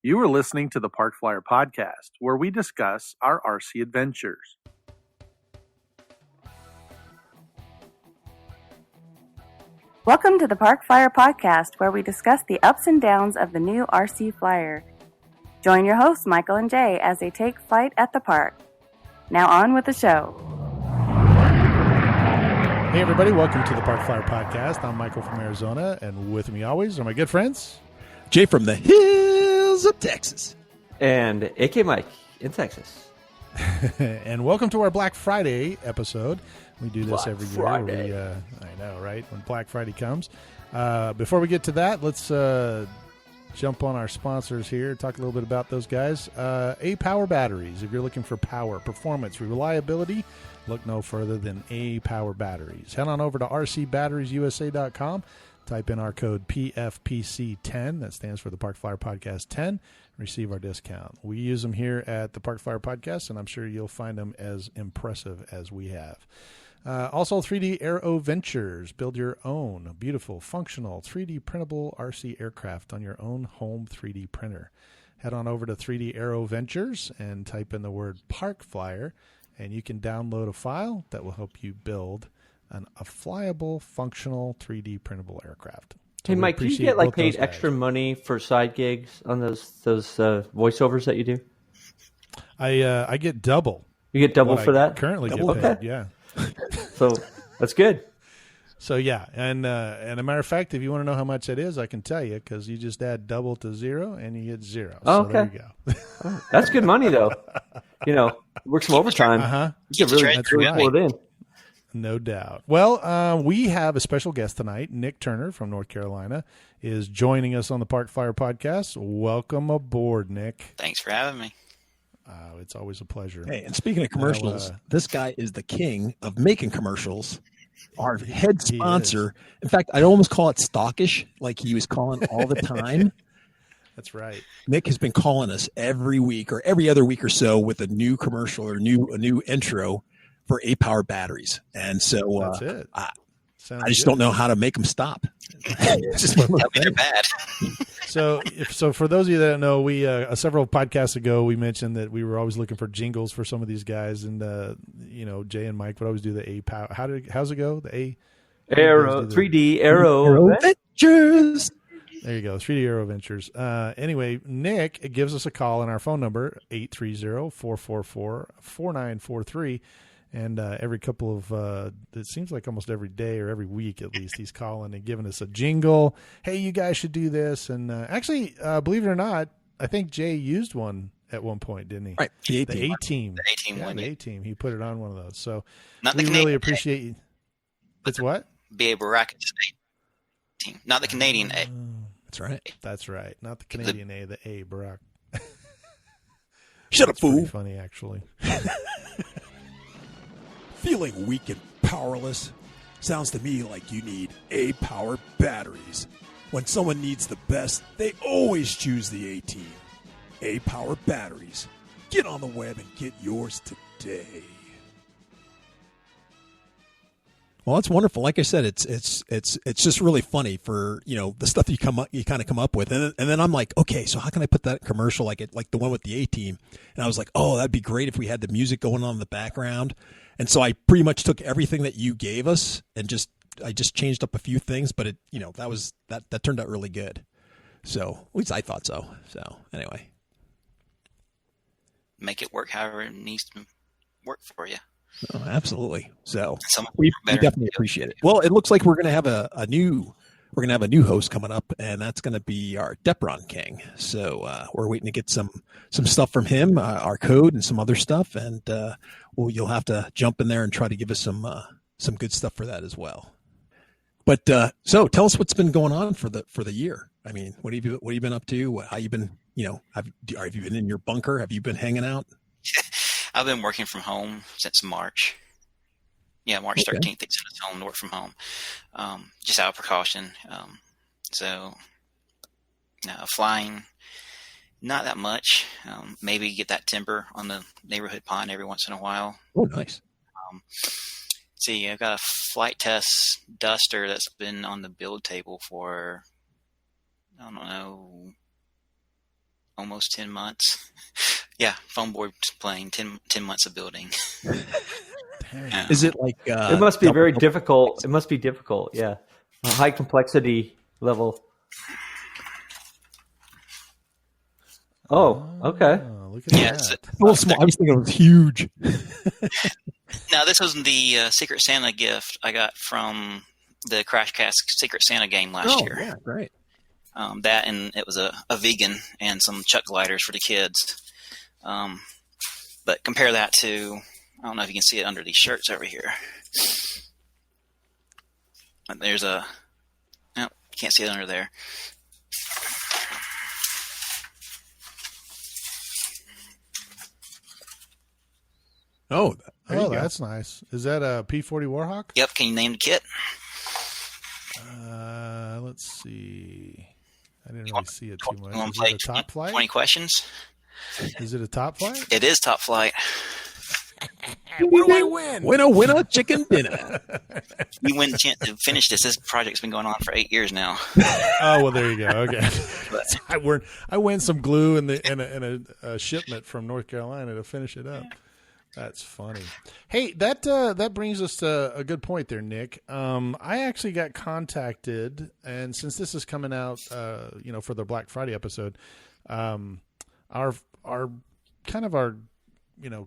You are listening to the Park Flyer Podcast, where we discuss our RC adventures. Welcome to the Park Flyer Podcast, where we discuss the ups and downs of the new RC Flyer. Join your hosts, Michael and Jay, as they take flight at the park. Now on with the show. Hey everybody, welcome to the Park Flyer Podcast. I'm Michael from Arizona, and with me always are my good friends, Jay from the hills of Texas. And AK Mike in Texas. and welcome to our Black Friday episode. We do this Black every year. Friday. I know, right? When Black Friday comes. Before we get to that, let's jump on our sponsors here, talk a little bit about those guys. Apower Batteries. If you're looking for power, performance, reliability, look no further than Apower Batteries. Head on over to rcbatteriesusa.com. Type in our code PFPC10. That stands for the Park Flyer Podcast 10. Receive our discount. We use them here at the Park Flyer Podcast, and I'm sure you'll find them as impressive as we have. Also, 3D Aero Ventures. Build your own beautiful, functional, 3D printable RC aircraft on your own home 3D printer. Head on over to 3D Aero Ventures and type in the word Park Flyer, and you can download a file that will help you build a flyable, functional, 3D printable aircraft. So Hey, Mike, do you get paid extra money for side gigs on those voiceovers that you do? I get double. You get double for that? Currently double? get paid, Okay. yeah. So that's good. So yeah, and a matter of fact, if you want to know how much that is, I can tell you, because you just add double to zero and you get zero. Oh, so okay. There you go. That's good money, though. Work some overtime. You can really pull it in. No doubt. Well, we have a special guest tonight. Nick Turner from North Carolina is joining us on the Park Flyer Podcast. Welcome aboard, Nick. Thanks for having me. It's always a pleasure. Hey, and speaking of commercials, this guy is the king of making commercials. Our head sponsor. In fact, I'd almost call it stockish, like he was calling all the time. That's right. Nick has been calling us every week or every other week or so with a new commercial or a new intro for Apower Batteries. And so that's it. I just don't know how to make them stop. It's just one of those They're bad. So for those of you that don't know, we several podcasts ago we mentioned that we were always looking for jingles for some of these guys, and Jay and Mike would always do the A power. How's it go? The A Aero 3D Aero Ventures. There you go, 3D Aero Ventures. Anyway, Nick gives us a call on our phone number 830-444-4943. And every couple of, it seems like almost every day or every week at least, he's calling and giving us a jingle. Hey, you guys should do this. And actually, believe it or not, I think Jay used one at one point, didn't he? Right. The A-Team. The A-Team one. The A-Team. He put it on one of those. So Not we the really appreciate you. It's what? B.A. Baracus team. Not the Canadian A. That's right. That's right. Not the Canadian A, the A, Barack. Shut up, fool. Pretty funny, actually. Feeling weak and powerless? Sounds to me like you need Apower Batteries. When someone needs the best, they always choose the A-Team. Apower Batteries. Get on the web and get yours today. Well, that's wonderful. Like I said, it's just really funny for the stuff you kind of come up with, and then I'm like, okay, so how can I put that commercial like the one with the A-Team? And I was like, oh, that'd be great if we had the music going on in the background. And so I pretty much took everything that you gave us and I just changed up a few things, but it that turned out really good. So at least I thought so. So anyway, Make it work however it needs to work for you. oh, absolutely. So Some we better. definitely appreciate it. Well, it looks like we're going to have a new host coming up, and that's going to be our Depron King. So we're waiting to get some stuff from him, our code and some other stuff, and you'll have to jump in there and try to give us some good stuff for that as well. But so tell us what's been going on for the year. I mean, what have you been up to? How you been? Have you been in your bunker? Have you been hanging out? I've been working from home since March. Yeah, March 13th, they sent us home to work from home, just out of precaution. Flying, not that much. Maybe get that timber on the neighborhood pond every once in a while. Oh, nice. See, I've got a flight test duster that's been on the build table for, I don't know, almost 10 months. Yeah, foam board plane, 10 months of building. Dang. Is it like it must be very difficult. It must be difficult. Yeah, a high complexity level. Oh, okay. Oh, look at Yeah, that. it's- a little small? I was thinking it was huge. Now, this was the Secret Santa gift I got from the Crash Cast Secret Santa game last year. Yeah, great. That, and it was a vegan and some Chuck gliders for the kids. But compare that to, I don't know if you can see it under these shirts over here. There's a, no, you can't see it under there. Oh, there you go. That's nice. Is that a P-40 Warhawk? Yep, can you name the kit? Let's see. I didn't really see it too much. You want Is to play it a top flight? 20 questions? Is it a top flight? It is top flight. What do I win? Winner, chicken dinner. You win the chance to finish this. This project's been going on for 8 years now. Oh well, there you go. Okay, I win some glue and a shipment from North Carolina to finish it up. That's funny. Hey, that brings us to a good point there, Nick. I actually got contacted, and since this is coming out, for the Black Friday episode, our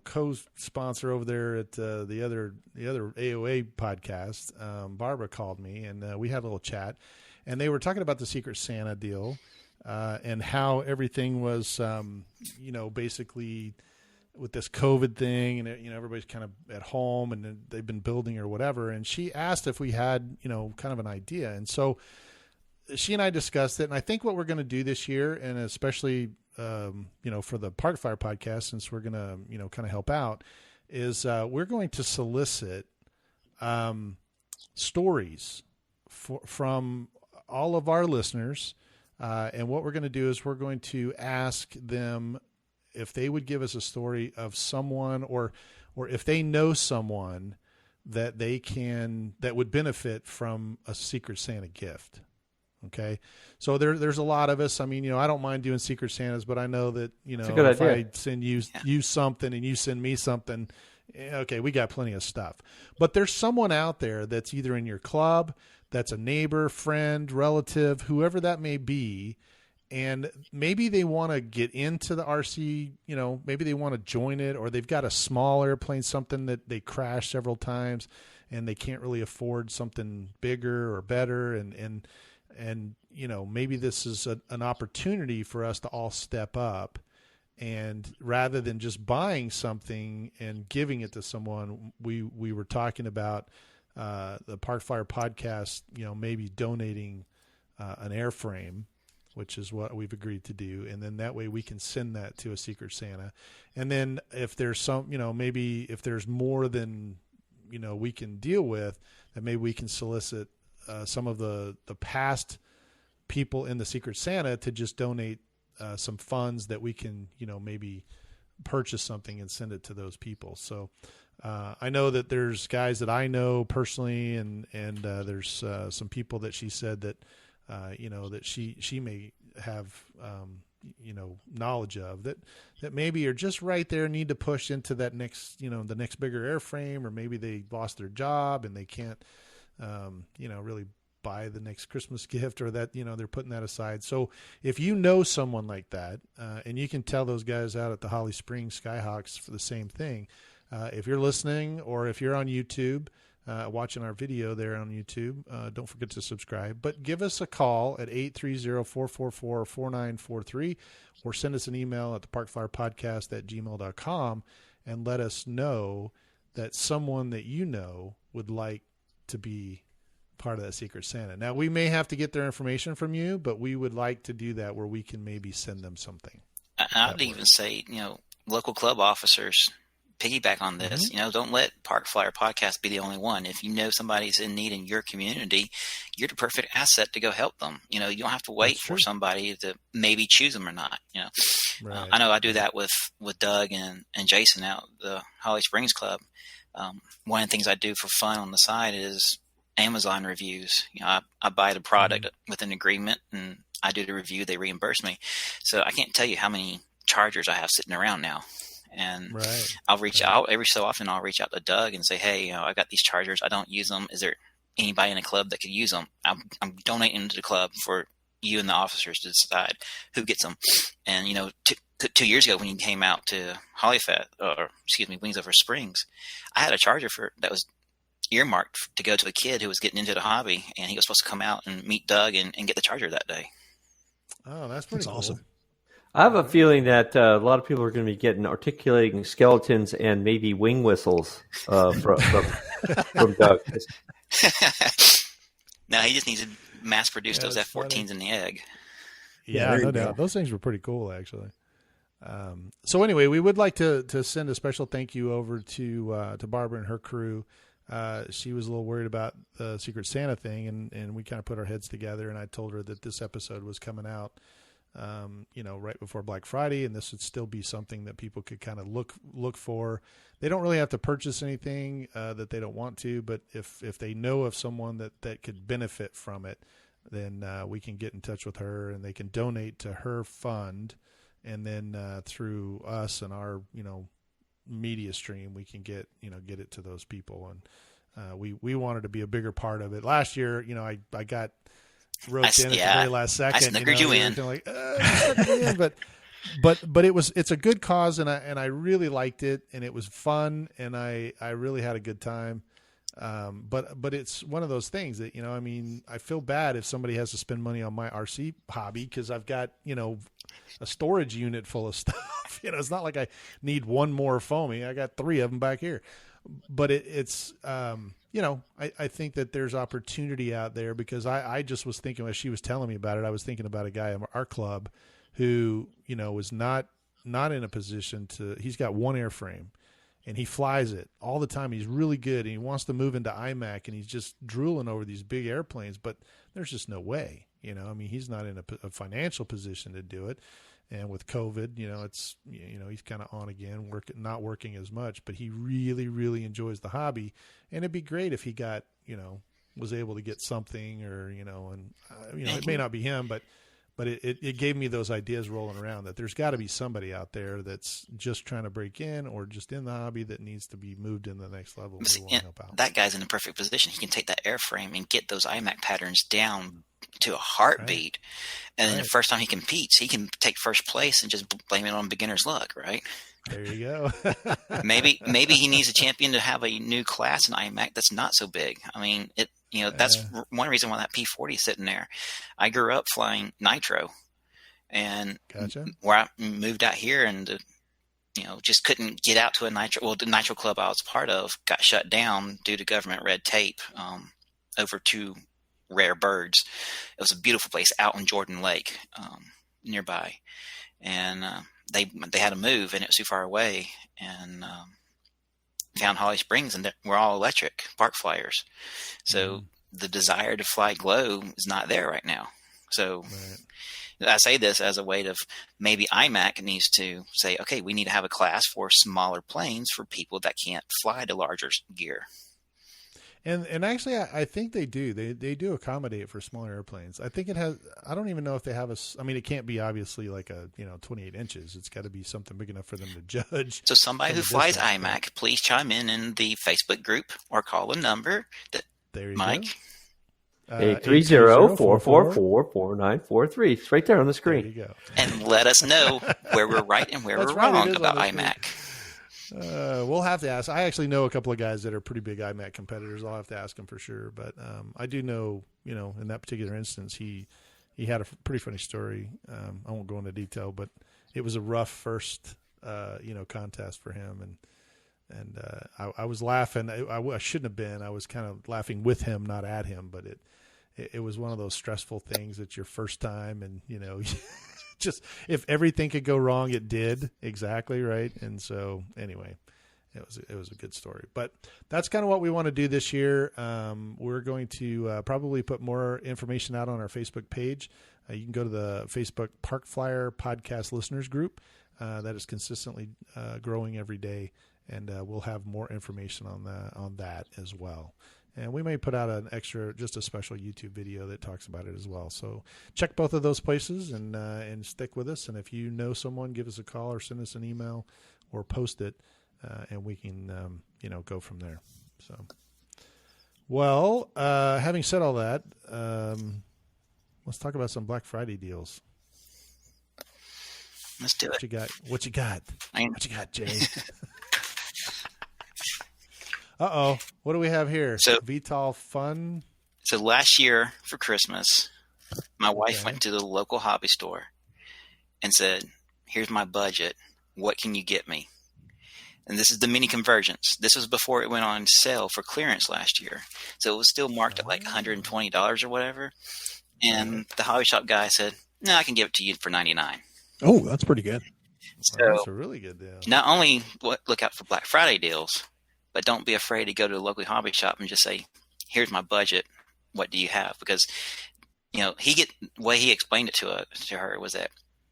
co-sponsor over there at the other AOA podcast, Barbara called me, and we had a little chat, and they were talking about the Secret Santa deal, and how everything was, basically with this COVID thing, and everybody's kind of at home, and they've been building or whatever. And she asked if we had, kind of an idea, and so she and I discussed it. And I think what we're going to do this year, and especially for the Park Fire podcast, since we're going to, kind of help out, is we're going to solicit stories from all of our listeners. And what we're going to do is we're going to ask them if they would give us a story of someone or if they know someone that that would benefit from a Secret Santa gift. Okay. So there's a lot of us. I mean, I don't mind doing Secret Santas, but I know that, if idea. I send you something and you send me something, okay, we got plenty of stuff. But there's someone out there that's either in your club, that's a neighbor, friend, relative, whoever that may be, and maybe they want to get into the RC, maybe they want to join it, or they've got a small airplane, something that they crashed several times and they can't really afford something bigger or better. And maybe this is an opportunity for us to all step up, and rather than just buying something and giving it to someone, we were talking about the Park Fire podcast, maybe donating an airframe, which is what we've agreed to do. And then that way we can send that to a Secret Santa. And then if there's some, maybe if there's more than, we can deal with, then maybe we can solicit some of the past people in the Secret Santa to just donate some funds that we can, maybe purchase something and send it to those people. So I know that there's guys that I know personally, and there's some people that she said that, that she may have, knowledge of that maybe are just right there, need to push into that next, the next bigger airframe, or maybe they lost their job and they can't, really buy the next Christmas gift, or that, they're putting that aside. So if you know someone like that, and you can tell those guys out at the Holly Springs Skyhawks for the same thing, if you're listening, or if you're on YouTube, watching our video there on YouTube, don't forget to subscribe, but give us a call at 830-444-4943, or send us an email at theparkfirepodcast@gmail.com and let us know that someone that would like to be part of that Secret Santa. Now, we may have to get their information from you, but we would like to do that where we can maybe send them something. I'd even say, local club officers piggyback on this. Mm-hmm. Don't let Park Flyer Podcast be the only one. If you know somebody's in need in your community, you're the perfect asset to go help them. You don't have to wait for somebody to maybe choose them or not. Right. I know I do that with Doug and Jason out at the Holly Springs Club. One of the things I do for fun on the side is Amazon reviews. I buy the product with an agreement, and I do the review. They reimburse me. So I can't tell you how many chargers I have sitting around now. And I'll reach out every so often. I'll reach out to Doug and say, hey, I got these chargers. I don't use them. Is there anybody in the club that could use them? I'm donating to the club for you and the officers to decide who gets them. And, 2 years ago when you came out to Wings Over Springs, I had a charger that was earmarked to go to a kid who was getting into the hobby, and he was supposed to come out and meet Doug and get the charger that day. Oh, that's pretty cool. Awesome. I have a feeling that a lot of people are going to be getting articulating skeletons and maybe wing whistles from Doug. No, he just needs to mass produce those F-14s in the egg. Yeah, no doubt. Those things were pretty cool, actually. So anyway, we would like to send a special thank you over to Barbara and her crew. She was a little worried about the Secret Santa thing, and we kind of put our heads together, and I told her that this episode was coming out, right before Black Friday, and this would still be something that people could kind of look for. They don't really have to purchase anything that they don't want to, but if they know of someone that could benefit from it, then we can get in touch with her, and they can donate to her fund, and then through us and our media stream, we can get it to those people. And we wanted to be a bigger part of it. Last year, I got roped in at the very last second. I snookered you in. But it's a good cause, and I really liked it, and it was fun, and I really had a good time. But it's one of those things that, I feel bad if somebody has to spend money on my RC hobby, because I've got, a storage unit full of stuff. It's not like I need one more foamy. I got 3 of them back here. But it's I think that there's opportunity out there, because I just was thinking, as she was telling me about it, I was thinking about a guy in our club who, was not in a position he's got one airframe. And he flies it all the time. He's really good, and he wants to move into IMAC, and he's just drooling over these big airplanes. But there's just no way, he's not in a financial position to do it. And with COVID, it's he's kind of on again, not working as much. But he really, really enjoys the hobby, and it'd be great if he got was able to get something, or it may not be him, but it gave me those ideas rolling around that there's got to be somebody out there that's just trying to break in, or just in the hobby, that needs to be moved in the next level. We want to help out. That guy's in a perfect position. He can take that airframe and get those IMAC patterns down to a heartbeat. Right. And then the first time he competes, he can take first place and just blame it on beginner's luck, right? There you go. maybe he needs a champion to have a new class in IMAC that's not so big. I mean, that's one reason why that P40 is sitting there. I grew up flying nitro, and where I moved out here, and just couldn't get out to a nitro. Well, the nitro club I was part of got shut down due to government red tape over 2 rare birds. It was a beautiful place out on Jordan Lake nearby, and they had to move, and it was too far away, and found Holly Springs, and we're all electric park flyers. So the desire to fly glow is not there right now. So I say this as a way of maybe IMAC needs to say, okay, we need to have a class for smaller planes for people that can't fly the larger gear. And actually, I think they do. They do accommodate for smaller airplanes. I think it has. I don't even know if they have it can't be obviously like a 28 inches. It's got to be something big enough for them to judge. So somebody who flies IMAC, please chime in the Facebook group or call a number that Mike. 830-444-4943. It's right there on the screen. There you go. And let us know where we're right and where we're wrong about IMAC. We'll have to ask. I actually know a couple of guys that are pretty big IMAC competitors. I'll have to ask them for sure. But I do know, in that particular instance, he had a pretty funny story. I won't go into detail, but it was a rough first, contest for him. And I was laughing. I shouldn't have been. I was kind of laughing with him, not at him. But it was one of those stressful things. It's your first time, and just if everything could go wrong, it did exactly right. And so anyway, it was a good story. But that's kind of what we want to do this year. We're going to probably put more information out on our Facebook page. You can go to the Facebook Park Flyer Podcast Listeners Group. That is consistently growing every day, and we'll have more information on that as well. And we may put out just a special YouTube video that talks about it as well. So check both of those places and stick with us. And if you know someone, give us a call or send us an email or post it, and we can, go from there. So, well, having said all that, let's talk about some Black Friday deals. Let's do it. What you got? What you got, Jay? Uh-oh. What do we have here? So, Vital Fun? So last year for Christmas, my wife went to the local hobby store and said, here's my budget. What can you get me? And this is the mini convergence. This was before it went on sale for clearance last year. So it was still marked at like $120 or whatever. And the hobby shop guy said, no, I can give it to you for $99. Oh, that's pretty good. So that's a really good deal. Not only look out for Black Friday deals, but don't be afraid to go to the local hobby shop and just say, here's my budget. What do you have? Because, the way he explained it to her was that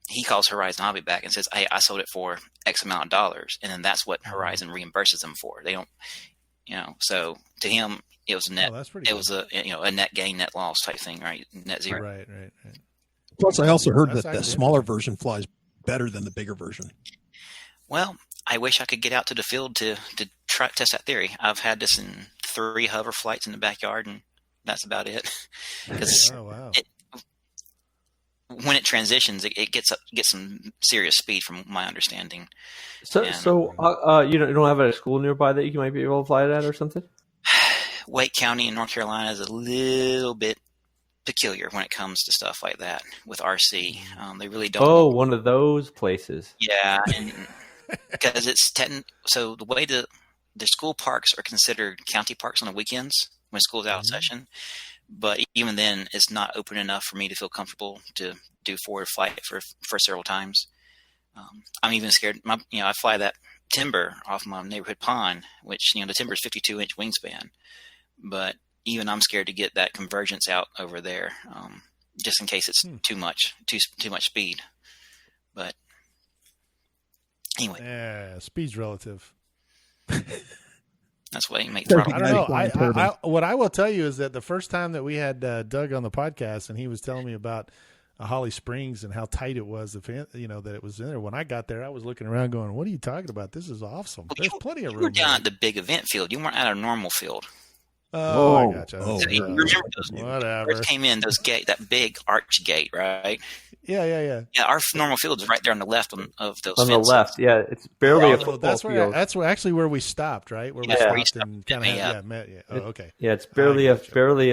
he calls Horizon Hobby back and says, hey, I sold it for X amount of dollars. And then that's what Horizon reimburses them for. They don't, so to him, it was net, was a net gain, net loss type thing, right? Net zero. Right. Plus, I also heard that the smaller version flies better than the bigger version. Well, I wish I could get out to the field to try test that theory. I've had this in 3 hover flights in the backyard, and that's about it. Because when it transitions, it gets some serious speed, from my understanding. So you don't have a school nearby that you might be able to fly it at or something? Wake County in North Carolina is a little bit peculiar when it comes to stuff like that with RC. They really don't. Oh, one of those places. Yeah, because it's so the way the school parks are considered county parks on the weekends when school's out of session, but even then, it's not open enough for me to feel comfortable to do forward flight for several times. I'm even scared. I fly that timber off my neighborhood pond, which the timber is 52-inch wingspan, but even I'm scared to get that convergence out over there, just in case it's too much speed. But anyway, yeah, speed's relative. That's why you make. I don't know. What I will tell you is that the first time that we had Doug on the podcast, and he was telling me about Holly Springs and how tight it was, that it was in there. When I got there, I was looking around going, "What are you talking about? This is awesome. There's plenty of room." You were down at the big event field. You weren't at a normal field. I gotcha. So you remember those first came in, that big arch gate, right? Yeah. Yeah, our normal field is right there on the left of those. On fences. the left, yeah, it's barely a football field. That's actually where we stopped, right? Where we stopped and kind of met. Yeah. Oh, okay. Yeah, it's barely a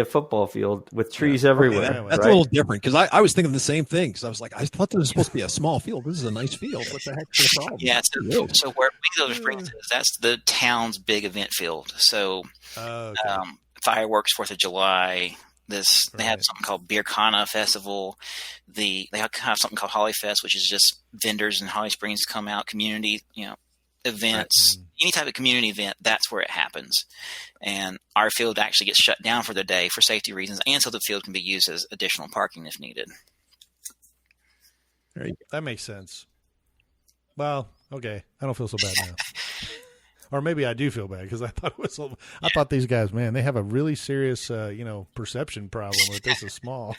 football field with trees everywhere. Yeah, that's a little different because I was thinking the same thing. Because I was like, I thought this was supposed to be a small field. This is a nice field. What the heck's the problem? Yeah, so where Wings Springs is, that's the town's big event field. So, fireworks, 4th of July. They have something called Beer Kana Festival. They have something called Holly Fest, which is just vendors in Holly Springs come out, community, events, any type of community event. That's where it happens. And our field actually gets shut down for the day for safety reasons, and so the field can be used as additional parking if needed. That makes sense. Well, okay, I don't feel so bad now. Or maybe I do feel bad because I thought these guys, man, they have a really serious, perception problem with this is small.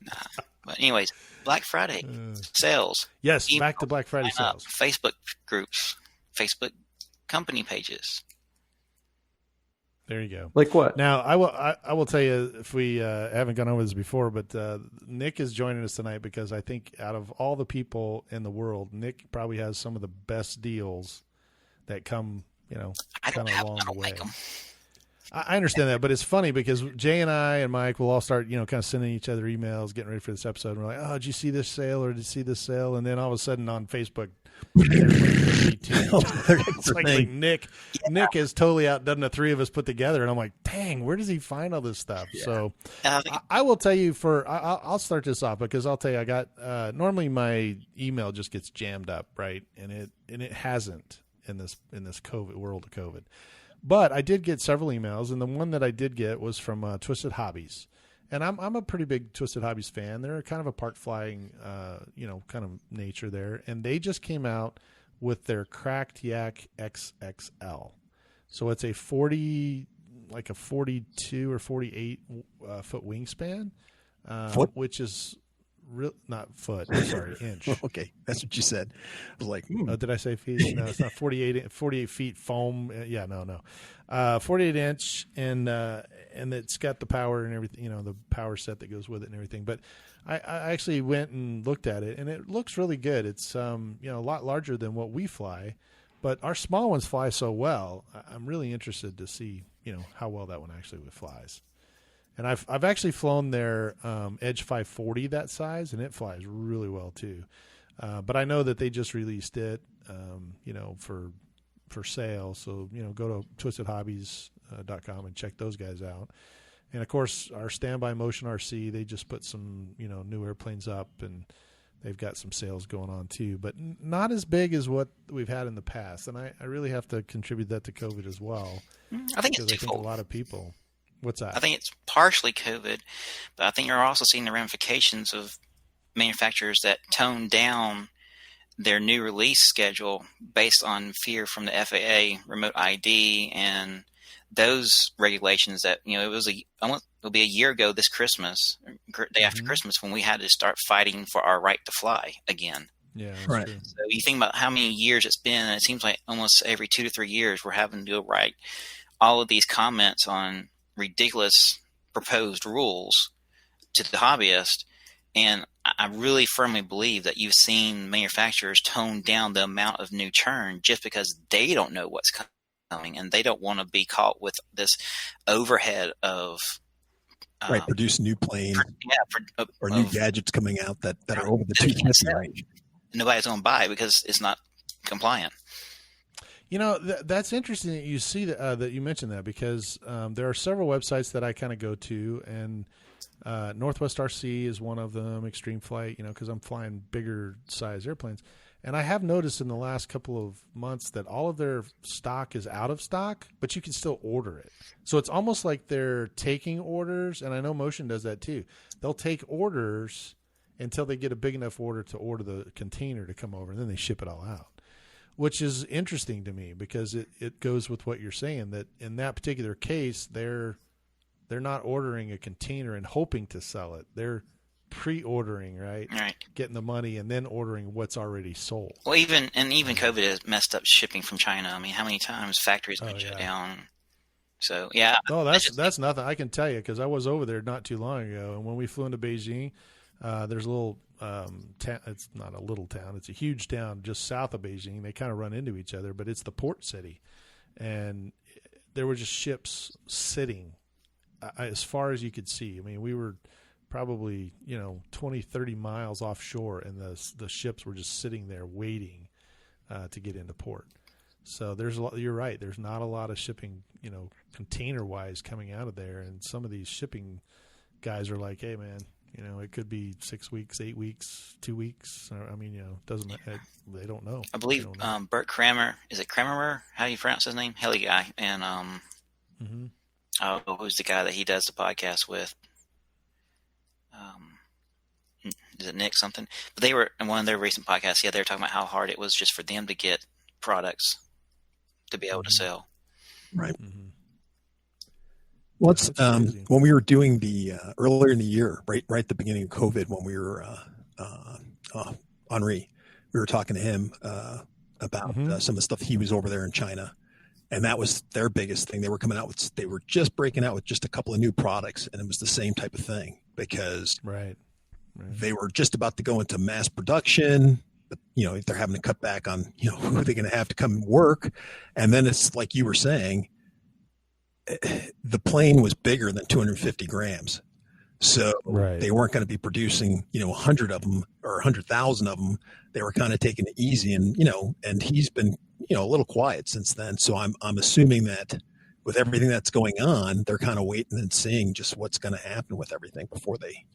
Nah. But anyways, Black Friday sales. Yes, back to Black Friday sales. Facebook groups, Facebook company pages. There you go. Like what? Now, I will tell you, if we haven't gone over this before, but Nick is joining us tonight because I think out of all the people in the world, Nick probably has some of the best deals that come, kind of along the way. I understand that, but it's funny because Jay and I and Mike will all start, kind of sending each other emails, getting ready for this episode. And we're like, oh, did you see this sale or did you see this sale? And then all of a sudden on Facebook, it's like Nick has totally outdone the three of us put together. And I'm like, dang, where does he find all this stuff? Yeah. So I will tell you I'll start this off because I'll tell you, I got, normally my email just gets jammed up, right? And it hasn't in this COVID world of COVID. But I did get several emails, and the one that I did get was from Twisted Hobbies, and I'm a pretty big Twisted Hobbies fan. They're kind of a park flying, kind of nature there, and they just came out with their Cracked Yak XXL. So it's a 40, like a 42 or 48 foot wingspan, Foot? which is not foot. Sorry, inch. Okay, that's what you said. I was like, Did I say feet? No, it's not 48 feet foam. Yeah, no. 48 inch, and it's got the power and everything, the power set that goes with it and everything. But I actually went and looked at it, and it looks really good. It's a lot larger than what we fly, but our small ones fly so well. I'm really interested to see how well that one actually flies. And I've actually flown their Edge 540 that size, and it flies really well too. But I know that they just released it, for sale. So go to twistedhobbies.com and check those guys out. And of course, our Standby Motion RC, they just put some new airplanes up, and they've got some sales going on too, but not as big as what we've had in the past. And I really have to contribute that to COVID as well. I think it's because twofold. a lot of people. What's that? I think it's partially COVID, but I think you're also seeing the ramifications of manufacturers that tone down their new release schedule based on fear from the FAA, remote ID, and those regulations that, it'll be a year ago this Christmas, day after Christmas, when we had to start fighting for our right to fly again. Yeah, that's Right. true. So you think about how many years it's been, and it seems like almost every 2 to 3 years we're having to write all of these comments on ridiculous proposed rules to the hobbyist. And I really firmly believe that you've seen manufacturers tone down the amount of new churn just because they don't know what's coming, and they don't want to be caught with this overhead of produce new planes or new of gadgets coming out that are over the 250 range. Nobody's going to buy because it's not compliant. That's interesting that you see that you mentioned that, because there are several websites that I kind of go to, and Northwest RC is one of them, Extreme Flight, because I'm flying bigger size airplanes. And I have noticed in the last couple of months that all of their stock is out of stock, but you can still order it. So it's almost like they're taking orders, and I know Motion does that too. They'll take orders until they get a big enough order to order the container to come over, and then they ship it all out, which is interesting to me because it goes with what you're saying, that in that particular case, they're not ordering a container and hoping to sell it. They're pre-ordering, right? Getting the money and then ordering what's already sold. Well, even COVID has messed up shipping from China. I mean, how many times factories been shut down? So yeah. Oh, that's nothing. I can tell you because I was over there not too long ago, and when we flew into Beijing, there's a little it's not a little town; it's a huge town just south of Beijing. They kind of run into each other, but it's the port city, and there were just ships sitting as far as you could see. I mean, we were probably 20, 30 miles offshore, and the ships were just sitting there waiting to get into port. So you're right. There's not a lot of shipping, container wise coming out of there. And some of these shipping guys are like, hey man, it could be 6 weeks, 8 weeks, 2 weeks. I mean, doesn't they don't know. I believe Bert Kramer, is it Kramer? How do you pronounce his name? Heli guy. And who's the guy that he does the podcast with? Is it Nick something? But they were in one of their recent podcasts. Yeah, they were talking about how hard it was just for them to get products to be able to sell. Right. Let's when we were doing the earlier in the year, right at the beginning of COVID, when we were Henri, we were talking to him about some of the stuff he was over there in China, and that was their biggest thing. They were coming out with, they were just breaking out with just a couple of new products, and it was the same type of thing because they were just about to go into mass production. They're having to cut back on, who they're going to have to come work. And then it's like you were saying, the plane was bigger than 250 grams. So they weren't going to be producing, 100 of them or 100,000 of them. They were kind of taking it easy, and, and he's been, a little quiet since then. So I'm assuming that with everything that's going on, they're kind of waiting and seeing just what's going to happen with everything before they,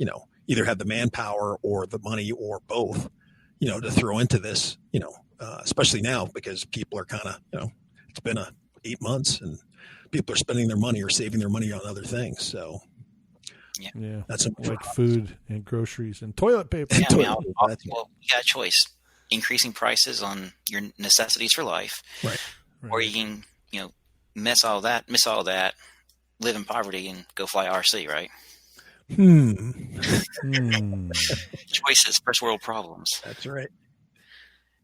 either have the manpower or the money or both, to throw into this, especially now because people are kind of, it's been 8 months and people are spending their money or saving their money on other things. So yeah, that's like food and groceries and toilet paper. Yeah, well, you got a choice: increasing prices on your necessities for life, right? Or you can, miss all that, live in poverty and go fly RC, right? Choices, first world problems. That's right.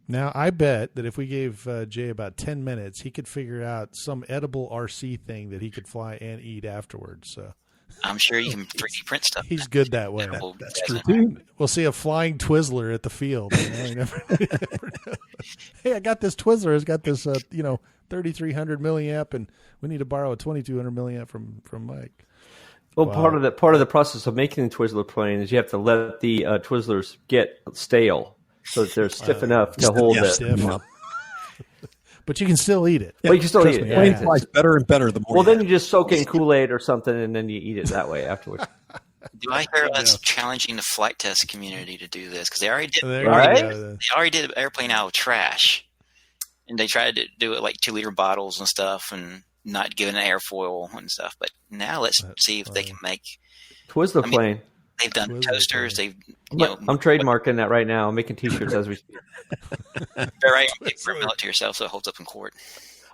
Now, I bet that if we gave Jay about 10 minutes, he could figure out some edible RC thing that he could fly and eat afterwards. So I'm sure you can 3D print stuff. he's good that way. That's true, too. We'll see a flying Twizzler at the field. You never know. Hey, I got this Twizzler. It's got this, 3,300 milliamp, and we need to borrow a 2,200 milliamp from Mike. Well, Wow. part of the process of making the Twizzler plane is you have to let the Twizzlers get stale so that they're stiff enough to hold it. Stiff. But you can still eat it. Well, you can still Trust eat it. me, Yeah. Plane flies better and better the more. Well, then you just soak it in Kool-Aid or something, and then you eat it that way afterwards. Do I hear us challenging the flight test community to do this? Because they already did. There Right? you go. They already did an airplane out of trash, and they tried to do it like 2-liter bottles and stuff, and not giving it airfoil and stuff. But now let's see if they can make. Twizzler plane. They've done Twizzler toasters. plane. They've I'm trademarking that right now. I'm making T-shirts as we speak. right mail it to yourself so it holds up in court.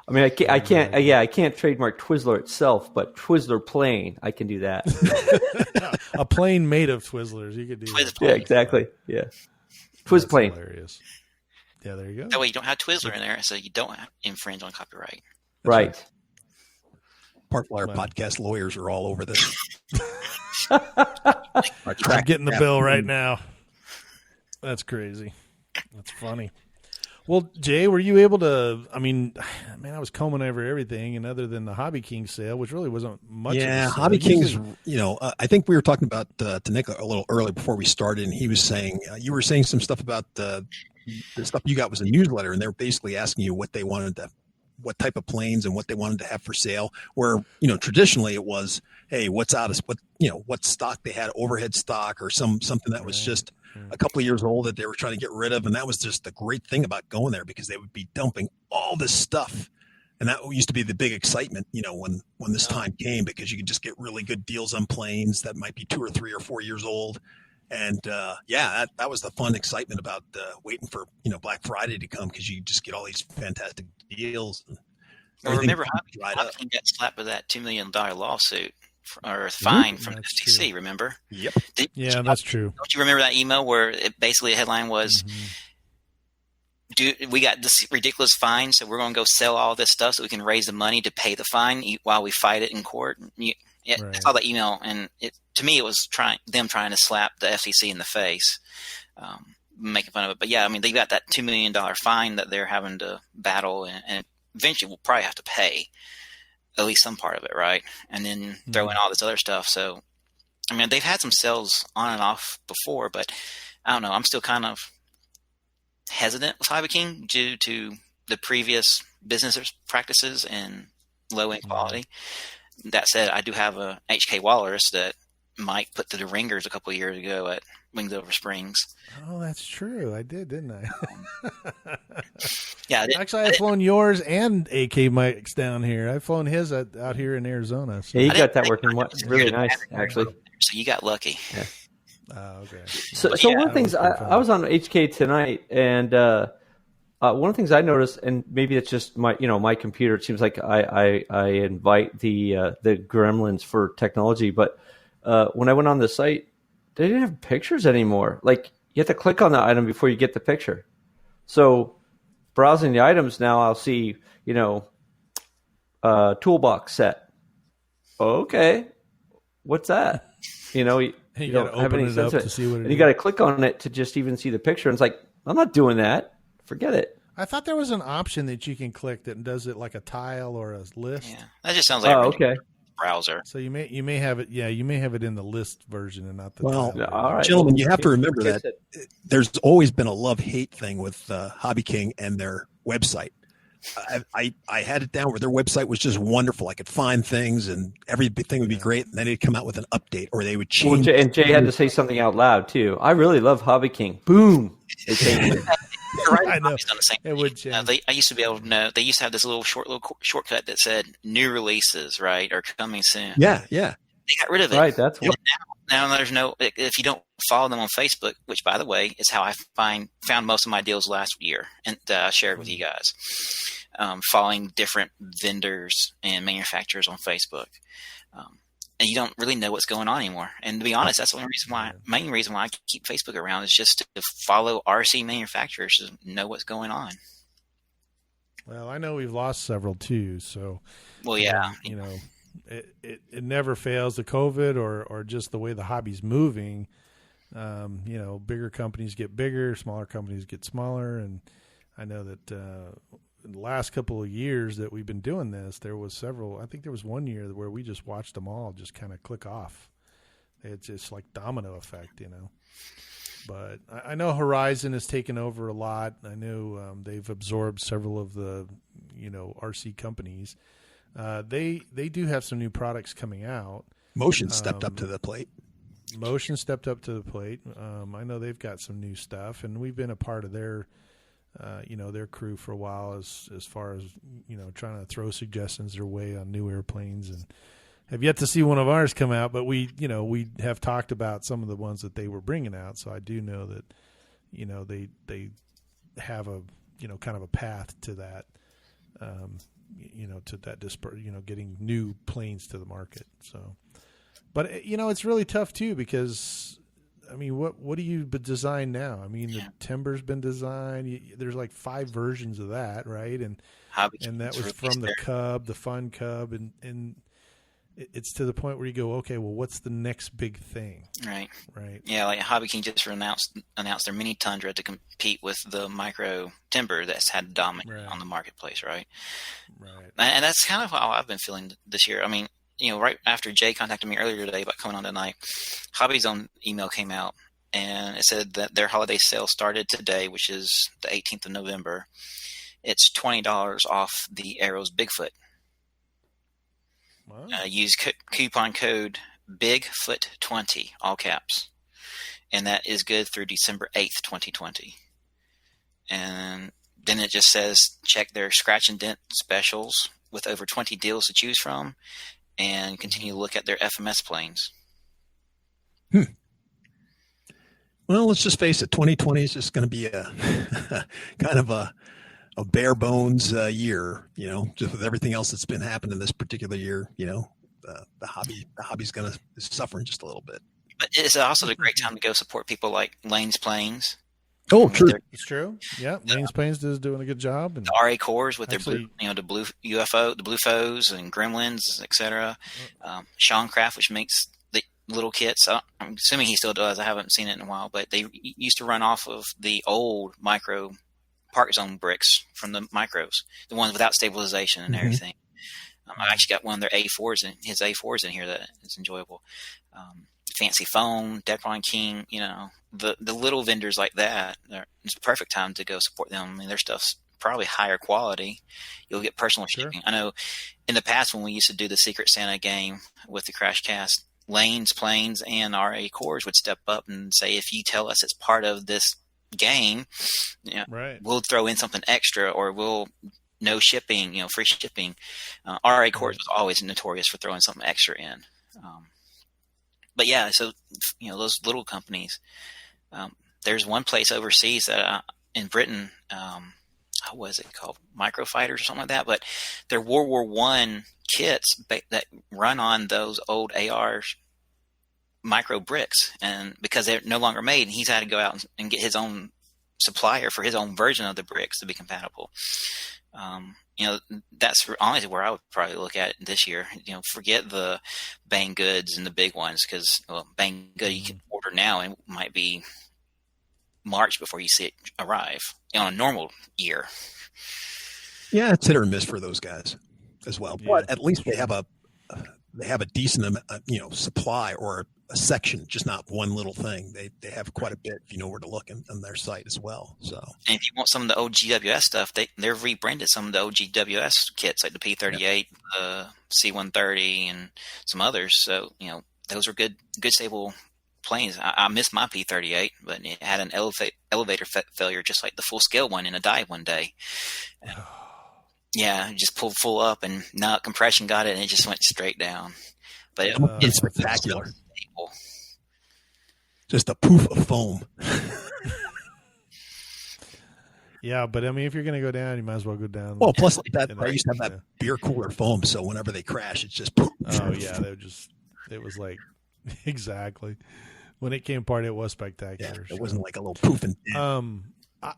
I mean, I can't trademark Twizzler itself, but Twizzler plane, I can do that. A plane made of Twizzlers. You could do that. Twizzler. Yeah, exactly. Yeah, Twizz That's plane. hilarious. Yeah, there you go. That way you don't have Twizzler in there, so you don't infringe on copyright. Right. Park Flyer Wow. podcast lawyers are all over this. I'm getting the bill right now. That's crazy. That's funny. Well, Jay, were you able to? I mean, man, I was combing over everything, and other than the Hobby King sale, which really wasn't much. Yeah, of a sale. Hobby King's, Usually- I think we were talking about to Nick a little early before we started, and he was saying, you were saying some stuff about the stuff you got was a newsletter, and they were basically asking you what they wanted to, what type of planes and what they wanted to have for sale, where, traditionally it was, hey, what's out of, what stock they had, overhead stock or something that was just a couple of years old that they were trying to get rid of. And that was just the great thing about going there, because they would be dumping all this stuff. And that used to be the big excitement, when this time came, because you could just get really good deals on planes that might be 2 or 3 or 4 years old. And that was the fun excitement about waiting for, Black Friday to come, because you just get all these fantastic deals. Well, remember, Hobby up. King got slapped with that $2 million lawsuit or fine from the That's FTC, true. remember? Yep. Yeah, that's true. Don't you remember that email where basically the headline was, we got this ridiculous fine, so we're going to go sell all this stuff so we can raise the money to pay the fine while we fight it in court? I saw that email, and to me it was them trying to slap the FTC in the face, making fun of it. But yeah, I mean, they got that $2 million fine that they're having to battle, and eventually we'll probably have to pay at least some part of it, right? And then throw in all this other stuff. So, I mean, they've had some sales on and off before, but I don't know. I'm still kind of hesitant with Hobby King due to the previous business practices and low end quality. That said, I do have a HK Walrus that Mike put through the ringers a couple of years ago at Wings Over Springs. Oh, that's true. I did, didn't I? Yeah, Actually, I've flown yours and AK Mike's down here. I've flown his out here in Arizona. So. Yeah, you I got didn't that working really nice, actually. so you got lucky. Okay. So yeah, one of the things I was on HK tonight, and one of the things I noticed, and maybe it's just my computer. It seems like I invite the gremlins for technology, but when I went on the site, they didn't have pictures anymore. Like, you have to click on the item before you get the picture. So browsing the items now, I'll see toolbox set. Okay, what's that? You You don't gotta have open any it sense up of to see what it and you is. got to click on it to just even see the picture. And it's like, I'm not doing that. Forget it. I thought there was an option that you can click that does it like a tile or a list. Yeah, that just sounds like a Okay. browser. So you may have it. Yeah, you may have it in the list version and not the. Well, tile All right. Gentlemen, you have to remember Like I that said, there's always been a love-hate thing with Hobby King and their website. I had it down where their website was just wonderful. I could find things and everything would be great. And then they'd come out with an update, or they would Well, change. and Jay had to say something out loud too. I really love Hobby King. Boom. They changed it. You're right. I know. Hobby's done the same It would thing. change. I used to be able to know. They used to have this little shortcut that said "new releases," right, or "coming soon." Yeah. They got rid of it. Right. That's what. Now there's no. If you don't follow them on Facebook, which by the way is how I found most of my deals last year, and I shared with you guys, following different vendors and manufacturers on Facebook. And you don't really know what's going on anymore. And to be honest, that's the main reason why I keep Facebook around is just to follow RC manufacturers to know what's going on. Well, I know we've lost several too. So, well, yeah, it never fails. The COVID or just the way the hobby's moving. Bigger companies get bigger, smaller companies get smaller, and I know that in the last couple of years that we've been doing this, there was several. I think there was one year where we just watched them all just kind of click off. It's just like domino effect, But I know Horizon has taken over a lot. I know they've absorbed several of the RC companies. They do have some new products coming out. Motion stepped up to the plate. Motion stepped up to the plate. I know they've got some new stuff, and we've been a part of their crew for a while as far as trying to throw suggestions their way on new airplanes, and have yet to see one of ours come out. But we have talked about some of the ones that they were bringing out, so I do know that they have a kind of a path to that, to that getting new planes to the market. So. But, it's really tough, too, because, I mean, what do you design now? I mean, the Timber's been designed. There's like 5 versions of that, right? And that was from the Cub, the Fun Cub. And it's to the point where you go, okay, well, what's the next big thing? Right. Right. Yeah, like Hobby King just announced their Mini Tundra to compete with the Micro Timber that's had dominant on the marketplace, right? Right. And that's kind of how I've been feeling this year. I mean, right after Jay contacted me earlier today about coming on tonight, Hobby's own email came out, and it said that their holiday sale started today, which is the 18th of November. It's $20 off the Arrows Bigfoot. Wow. Use coupon code BIGFOOT20, all caps. And that is good through December 8th, 2020. And then it just says check their scratch and dent specials with over 20 deals to choose from, and continue to look at their FMS planes. Well, let's just face it. 2020 is just going to be a kind of a bare bones year, just with everything else that's been happening this particular year. The hobby's going to is suffering just a little bit. But it's also a great time to go support people like Lane's Planes. Oh, true. It's true. Yeah, Lane's Planes is doing a good job. And the RA Cores with their blue, the blue UFO, the Blue Foes and Gremlins, etc. Sean Craft, which makes the little kits. I'm assuming he still does. I haven't seen it in a while, but they used to run off of the old Micro Park Zone bricks from the Micros, the ones without stabilization and everything. I actually got one of their A4s and his A4s in here that is enjoyable. Fancy Foam, Depron King, the little vendors like that. It's a perfect time to go support them. I mean, their stuff's probably higher quality. You'll get personal shipping. I know in the past when we used to do the Secret Santa game with the Crash Cast, Lanes, Planes, and RA Cores would step up and say, if you tell us it's part of this game, we'll throw in something extra, or we'll no shipping, free shipping. RA Cores was always notorious for throwing something extra in. But yeah, so those little companies. There's one place overseas that in Britain, how was it called? Microfighters or something like that. But they're World War I kits that run on those old AR micro bricks, and because they're no longer made, and he's had to go out and get his own supplier for his own version of the bricks to be compatible. That's honestly where I would probably look at this year. Forget the Bang Goods and the big ones, because Bang Good you can order now and it might be March before you see it arrive on a normal year. Yeah, it's hit or miss for those guys as well. Yeah. But at least they have a decent supply, or a section, just not one little thing. They have quite a bit if you know where to look on their site as well. So, and if you want some of the old GWS stuff, they've rebranded some of the old GWS kits, like the P38, the C130, and some others. So those are good stable planes. I missed my P38, but it had an elevator failure, just like the full scale one, in a dive one day. Yeah, just pulled full up, and compression got it, and it just went straight down. But it's spectacular. Just a poof of foam. Yeah, but I mean, if you're going to go down, you might as well go down. Well, plus like that, I used to have that beer cooler foam, so whenever they crash, it's just. Oh yeah, it was like exactly when it came apart. It was spectacular. Yeah, it wasn't like a little poof and.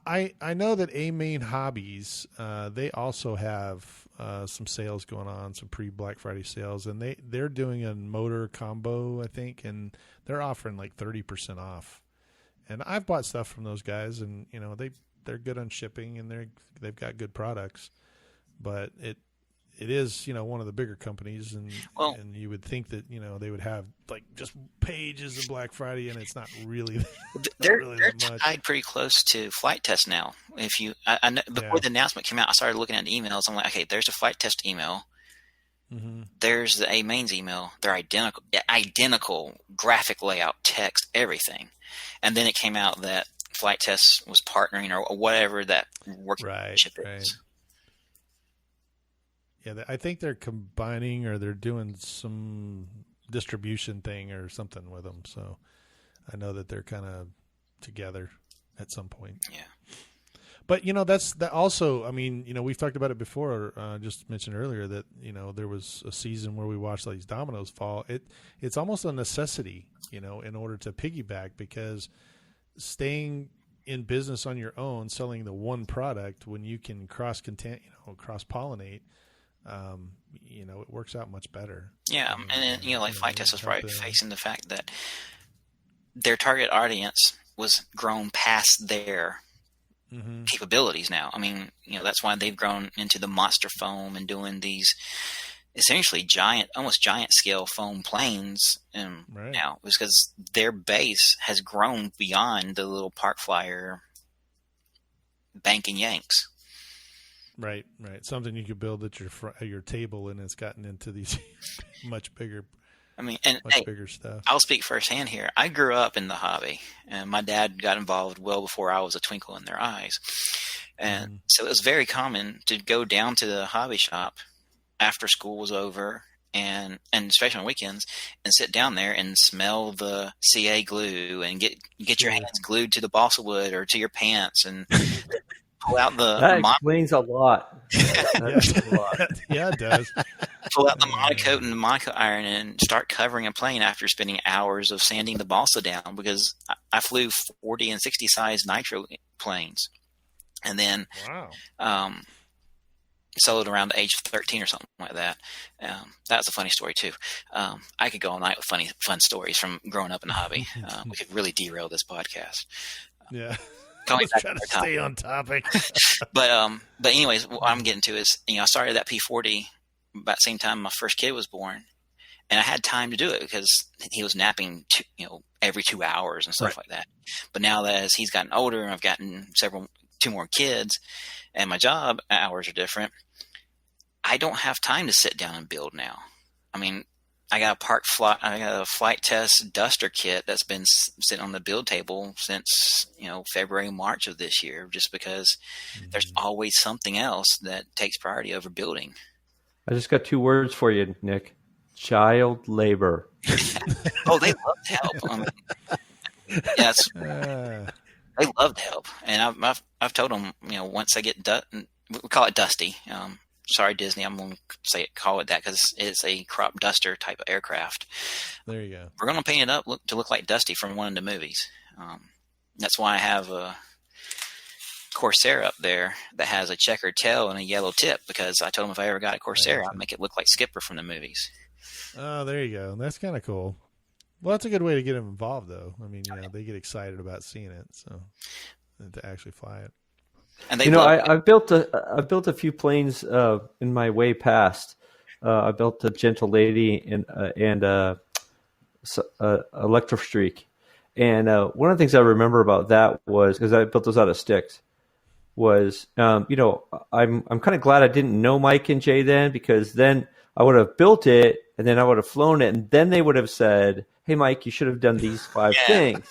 I know that A Main Hobbies, they also have some sales going on, some pre-Black Friday sales, and they're doing a motor combo, I think, and they're offering like 30% off. And I've bought stuff from those guys, and you know they're good on shipping, and they've got good products, but it is, you know, one of the bigger companies, and you would think that, you know, they would have like just pages of Black Friday, and it's not really. They're tied pretty close to Flight Test now. If you, I know before the announcement came out, I started looking at emails. I'm like, okay, there's a Flight Test email. Mm-hmm. There's the A Main's email. They're identical graphic layout, text, everything. And then it came out that Flight Test was partnering or whatever that workmanship is. Yeah, I think they're combining, or they're doing some distribution thing or something with them. So I know that they're kind of together at some point. Yeah. But, you know, that also, I mean, you know, we've talked about it before, just mentioned earlier that, you know, there was a season where we watched these dominoes fall. It's almost a necessity, you know, in order to piggyback, because staying in business on your own, selling the one product when you can cross-pollinate, you know, it works out much better. Yeah, and then, you know, like Flight Test was right facing the fact that their target audience was grown past their capabilities now. I mean, you know, that's why they've grown into the monster foam and doing these essentially almost giant scale foam planes now, because their base has grown beyond the little Park Flyer Bank and Yanks. Right. Something you could build at your table, and it's gotten into these much bigger. I mean, bigger stuff. I'll speak firsthand here. I grew up in the hobby, and my dad got involved well before I was a twinkle in their eyes. And so it was very common to go down to the hobby shop after school was over, and especially on weekends, and sit down there and smell the CA glue and get your hands glued to the balsa wood or to your pants and pull out that explains a lot. Yeah, it does. Pull out the monocoat and the monocoat iron and start covering a plane after spending hours of sanding the balsa down, because I flew 40 and 60 size nitro planes, and then soloed around the age of 13 or something like that. That's a funny story too. I could go all night with fun stories from growing up in the hobby. We could really derail this podcast. Yeah. Let's try to stay on topic. But anyways, what I'm getting to is, you know, I started that P40 about the same time my first kid was born, and I had time to do it because he was napping, every 2 hours and stuff like that. But now that as he's gotten older and I've gotten two more kids, and my job hours are different, I don't have time to sit down and build now. I mean, I got a Flight Test Duster kit that's been sitting on the build table since, February, March of this year, just because there's always something else that takes priority over building. I just got 2 words for you, Nick. Child labor. Oh, they love to help. They love to help. And I've told them, once I get we call it Dusty. Sorry, Disney, I'm going to call it that because it's a crop duster type of aircraft. There you go. We're going to paint it up to look like Dusty from one of the movies. That's why I have a Corsair up there that has a checkered tail and a yellow tip, because I told him if I ever got a Corsair, I'd make it look like Skipper from the movies. Oh, there you go. That's kind of cool. Well, that's a good way to get them involved, though. I mean, they get excited about seeing it, so to actually fly it. And I've built a few planes in my way past. I built a Gentle Lady and Electro Streak, and one of the things I remember about that was, because I built those out of sticks, was I'm kind of glad I didn't know Mike and Jay then, because then I would have built it and then I would have flown it, and then they would have said, "Hey, Mike, you should have done these 5 things."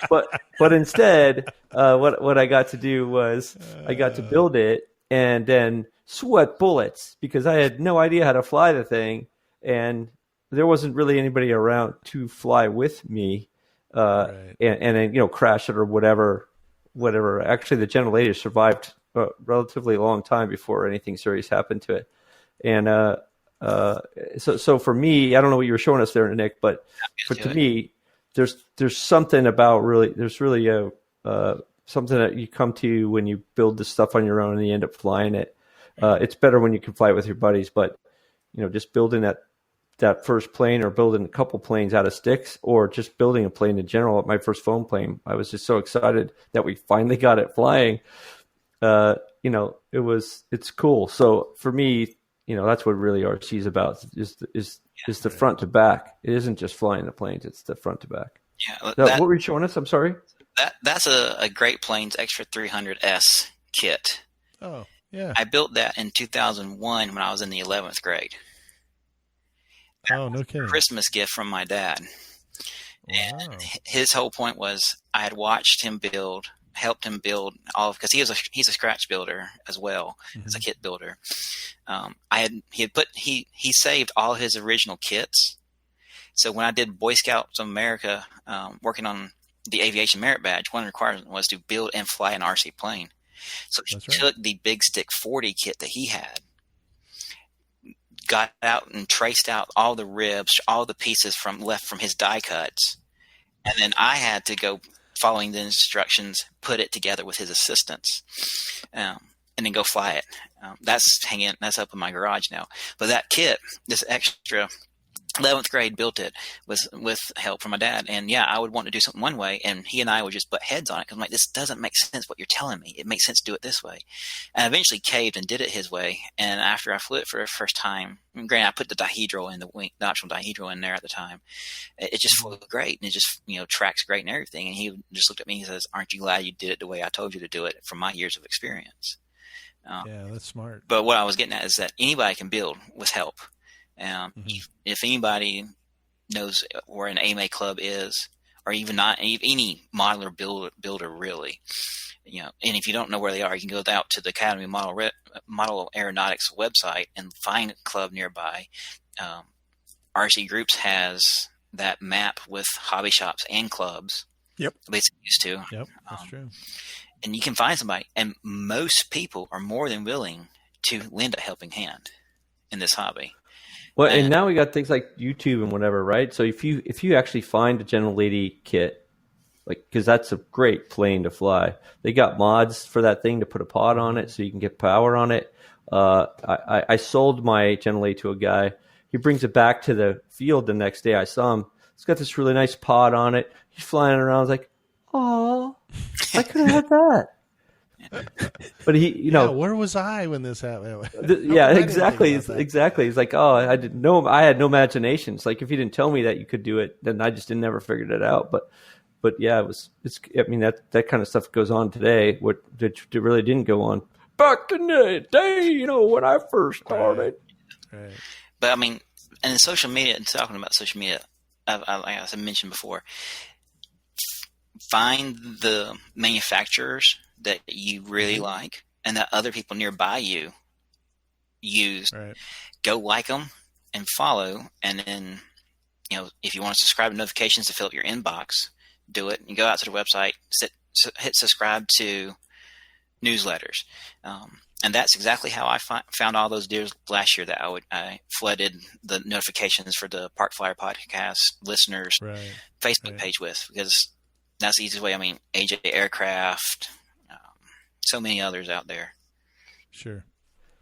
But instead, what I got to do was I got to build it and then sweat bullets, because I had no idea how to fly the thing, and there wasn't really anybody around to fly with me, and then crash it or whatever whatever. Actually, the Gentle Lady survived a relatively long time before anything serious happened to it. And so for me, I don't know what you were showing us there, Nick, but to me, there's something about really something that you come to when you build this stuff on your own and you end up flying it. It's better when you can fly it with your buddies, but just building that first plane or building a couple planes out of sticks or just building a plane in general, my first foam plane, I was just so excited that we finally got it flying. It's cool. So for me, that's what really RC is about is the front to back. It isn't just flying the planes. It's the front to back. Yeah. Now, what were you showing us? I'm sorry. That's a Great Plains Extra 300S kit. Oh, yeah. I built that in 2001 when I was in the 11th grade. Oh, no kidding. Christmas gift from my dad. Wow. And his whole point was I had watched him helped him build because he's a scratch builder as well as a kit builder. He saved all his original kits. So when I did Boy Scouts of America, working on the aviation merit badge, one requirement was to build and fly an RC plane. So he took the Big Stick 40 kit that he had, got out and traced out all the ribs, all the pieces left from his die cuts. And then I had to go, following the instructions, put it together with his assistants, and then go fly it. That's up in my garage now. But that kit, this extra 11th grade built it with help from my dad. And yeah, I would want to do something one way, and he and I would just butt heads on it because I'm like, this doesn't make sense what you're telling me. It makes sense to do it this way. And I eventually caved and did it his way. And after I flew it for the first time, granted, I put the dihedral in the optional dihedral in there at the time. It just flew great, and it just tracks great and everything. And he just looked at me and says, "Aren't you glad you did it the way I told you to do it from my years of experience?" Yeah, that's smart. But what I was getting at is that anybody can build with help. If anybody knows where an AMA club is, or even not any modeler builder really, and if you don't know where they are, you can go out to the Academy Model Aeronautics website and find a club nearby. RC Groups has that map with hobby shops and clubs. Yep. At least it used to. Yep, that's true. And you can find somebody, and most people are more than willing to lend a helping hand in this hobby. Well, and now we got things like YouTube and whatever, right? So if you actually find a Gentle Lady kit, because that's a great plane to fly, they got mods for that thing to put a pod on it so you can get power on it. I sold my Gentle Lady to a guy. He brings it back to the field the next day. I saw him. It's got this really nice pod on it. He's flying around. I was like, "Oh, I could have had that." But he, where was I when this happened? Exactly. He's like, "Oh, I didn't know. I had no imagination." It's like if you didn't tell me that you could do it, then I just never figured it out. But yeah, I mean, that kind of stuff goes on today. What it really didn't go on back in the day, when I first started. Right. But I mean, and in social media, and talking about social media, as I mentioned before, find the manufacturers that you really like and that other people nearby you use. Right. Go like them and follow, and then if you want to subscribe to notifications to fill up your inbox, do it. And go out to the website, hit subscribe to newsletters, and that's exactly how I found all those deals last year. That I flooded the notifications for the Park Flyer podcast listeners Facebook page with, because that's the easiest way. I mean, AJ Aircraft, so many others out there. Sure.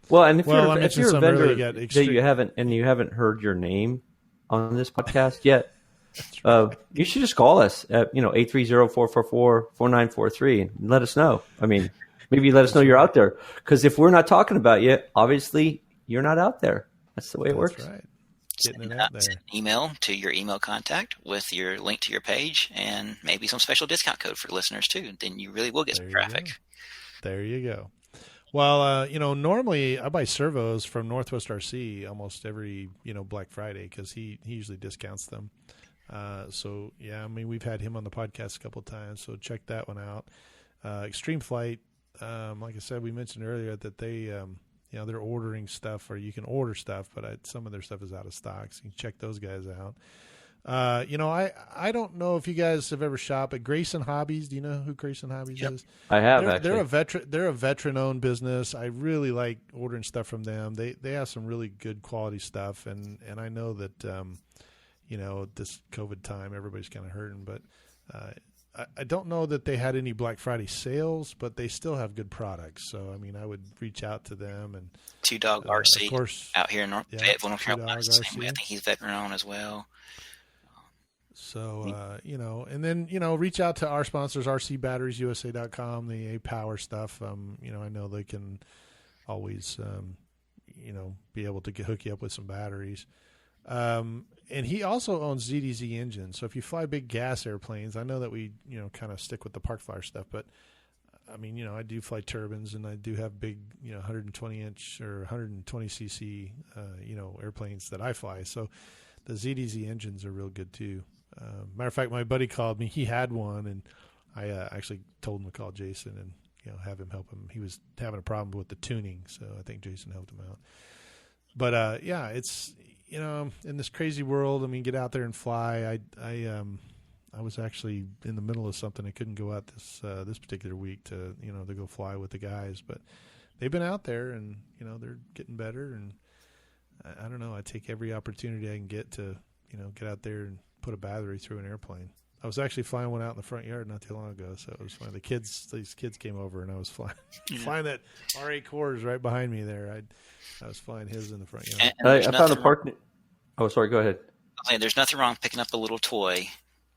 Well, and if you're a vendor that you haven't heard your name on this podcast yet, you should just call us at 830-444-4943 and let us know. I mean, maybe let us know you're out there, because if we're not talking about you, obviously you're not out there. That's the way it works. Right. Getting it out there. Send an email to your email contact with your link to your page and maybe some special discount code for listeners too. Then you really will get some traffic. There you go. Well, normally I buy servos from Northwest RC almost every, Black Friday, because he usually discounts them. So yeah, I mean, we've had him on the podcast a couple of times, so check that one out. Extreme Flight, like I said, we mentioned earlier that they, they're ordering stuff, or you can order stuff, but some of their stuff is out of stock, so you can check those guys out. I don't know if you guys have ever shopped at Grayson Hobbies. Do you know who Grayson Hobbies is? I have They're a veteran-owned business. I really like ordering stuff from them. They have some really good quality stuff, and I know that this COVID time everybody's kind of hurting, but I don't know that they had any Black Friday sales, but they still have good products. So I mean, I would reach out to them. And Two Dog RC, of course, out here in Fayetteville, North Carolina. I think he's veteran owned as well. So, and then, reach out to our sponsors, rcbatteriesusa.com, the Apower stuff. I know they can always, be able to hook you up with some batteries. And he also owns ZDZ engines. So if you fly big gas airplanes, I know that we, kind of stick with the park flyer stuff, but I mean, I do fly turbines and I do have big, 120 inch or 120 cc, airplanes that I fly. So the ZDZ engines are real good too. Matter of fact, my buddy called me. He had one, and I actually told him to call Jason and have him help him. He was having a problem with the tuning, so I think Jason helped him out. But it's in this crazy world. I mean, get out there and fly. I was actually in the middle of something. I couldn't go out this particular week to go fly with the guys, but they've been out there, and they're getting better. And I don't know. I take every opportunity I can get to get out there and put a battery through an airplane. I was actually flying one out in the front yard not too long ago, so it was fun. These kids came over, and I was flying that R8 Cores right behind me there. I was flying his in the front yard. I found a park. Oh, sorry. Go ahead. There's nothing wrong picking up a little toy,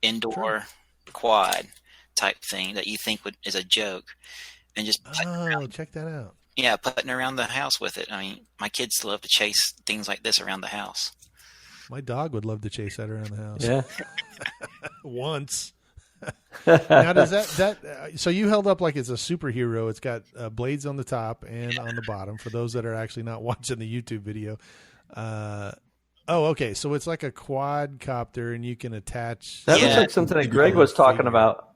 indoor quad type thing that you think is a joke, and just check that out. Yeah, putting around the house with it. I mean, my kids love to chase things like this around the house. My dog would love to chase that around the house. Yeah. Once. Now, does that so you held up like it's a superhero. It's got blades on the top and on the bottom for those that are actually not watching the YouTube video. Okay. So it's like a quadcopter, and you can attach. That looks like something that Greg was talking about.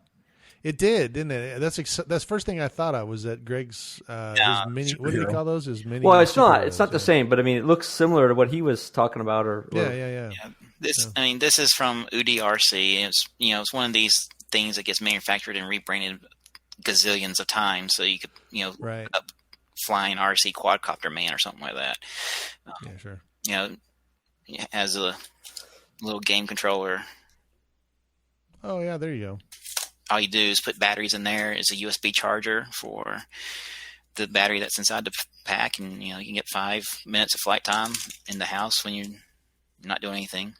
It did, didn't it? That's the first thing I thought of was that Greg's his mini. What do you call those? His mini. Well, it's not the same, but I mean, it looks similar to what he was talking about. Yeah. This is from UDRC. It's one of these things that gets manufactured and rebranded gazillions of times, so you could look up flying RC quadcopter man or something like that. Yeah, sure. It has a little game controller. Oh yeah, there you go. All you do is put batteries in there. It's a USB charger for the battery that's inside the pack, and you can get 5 minutes of flight time in the house when you're not doing anything.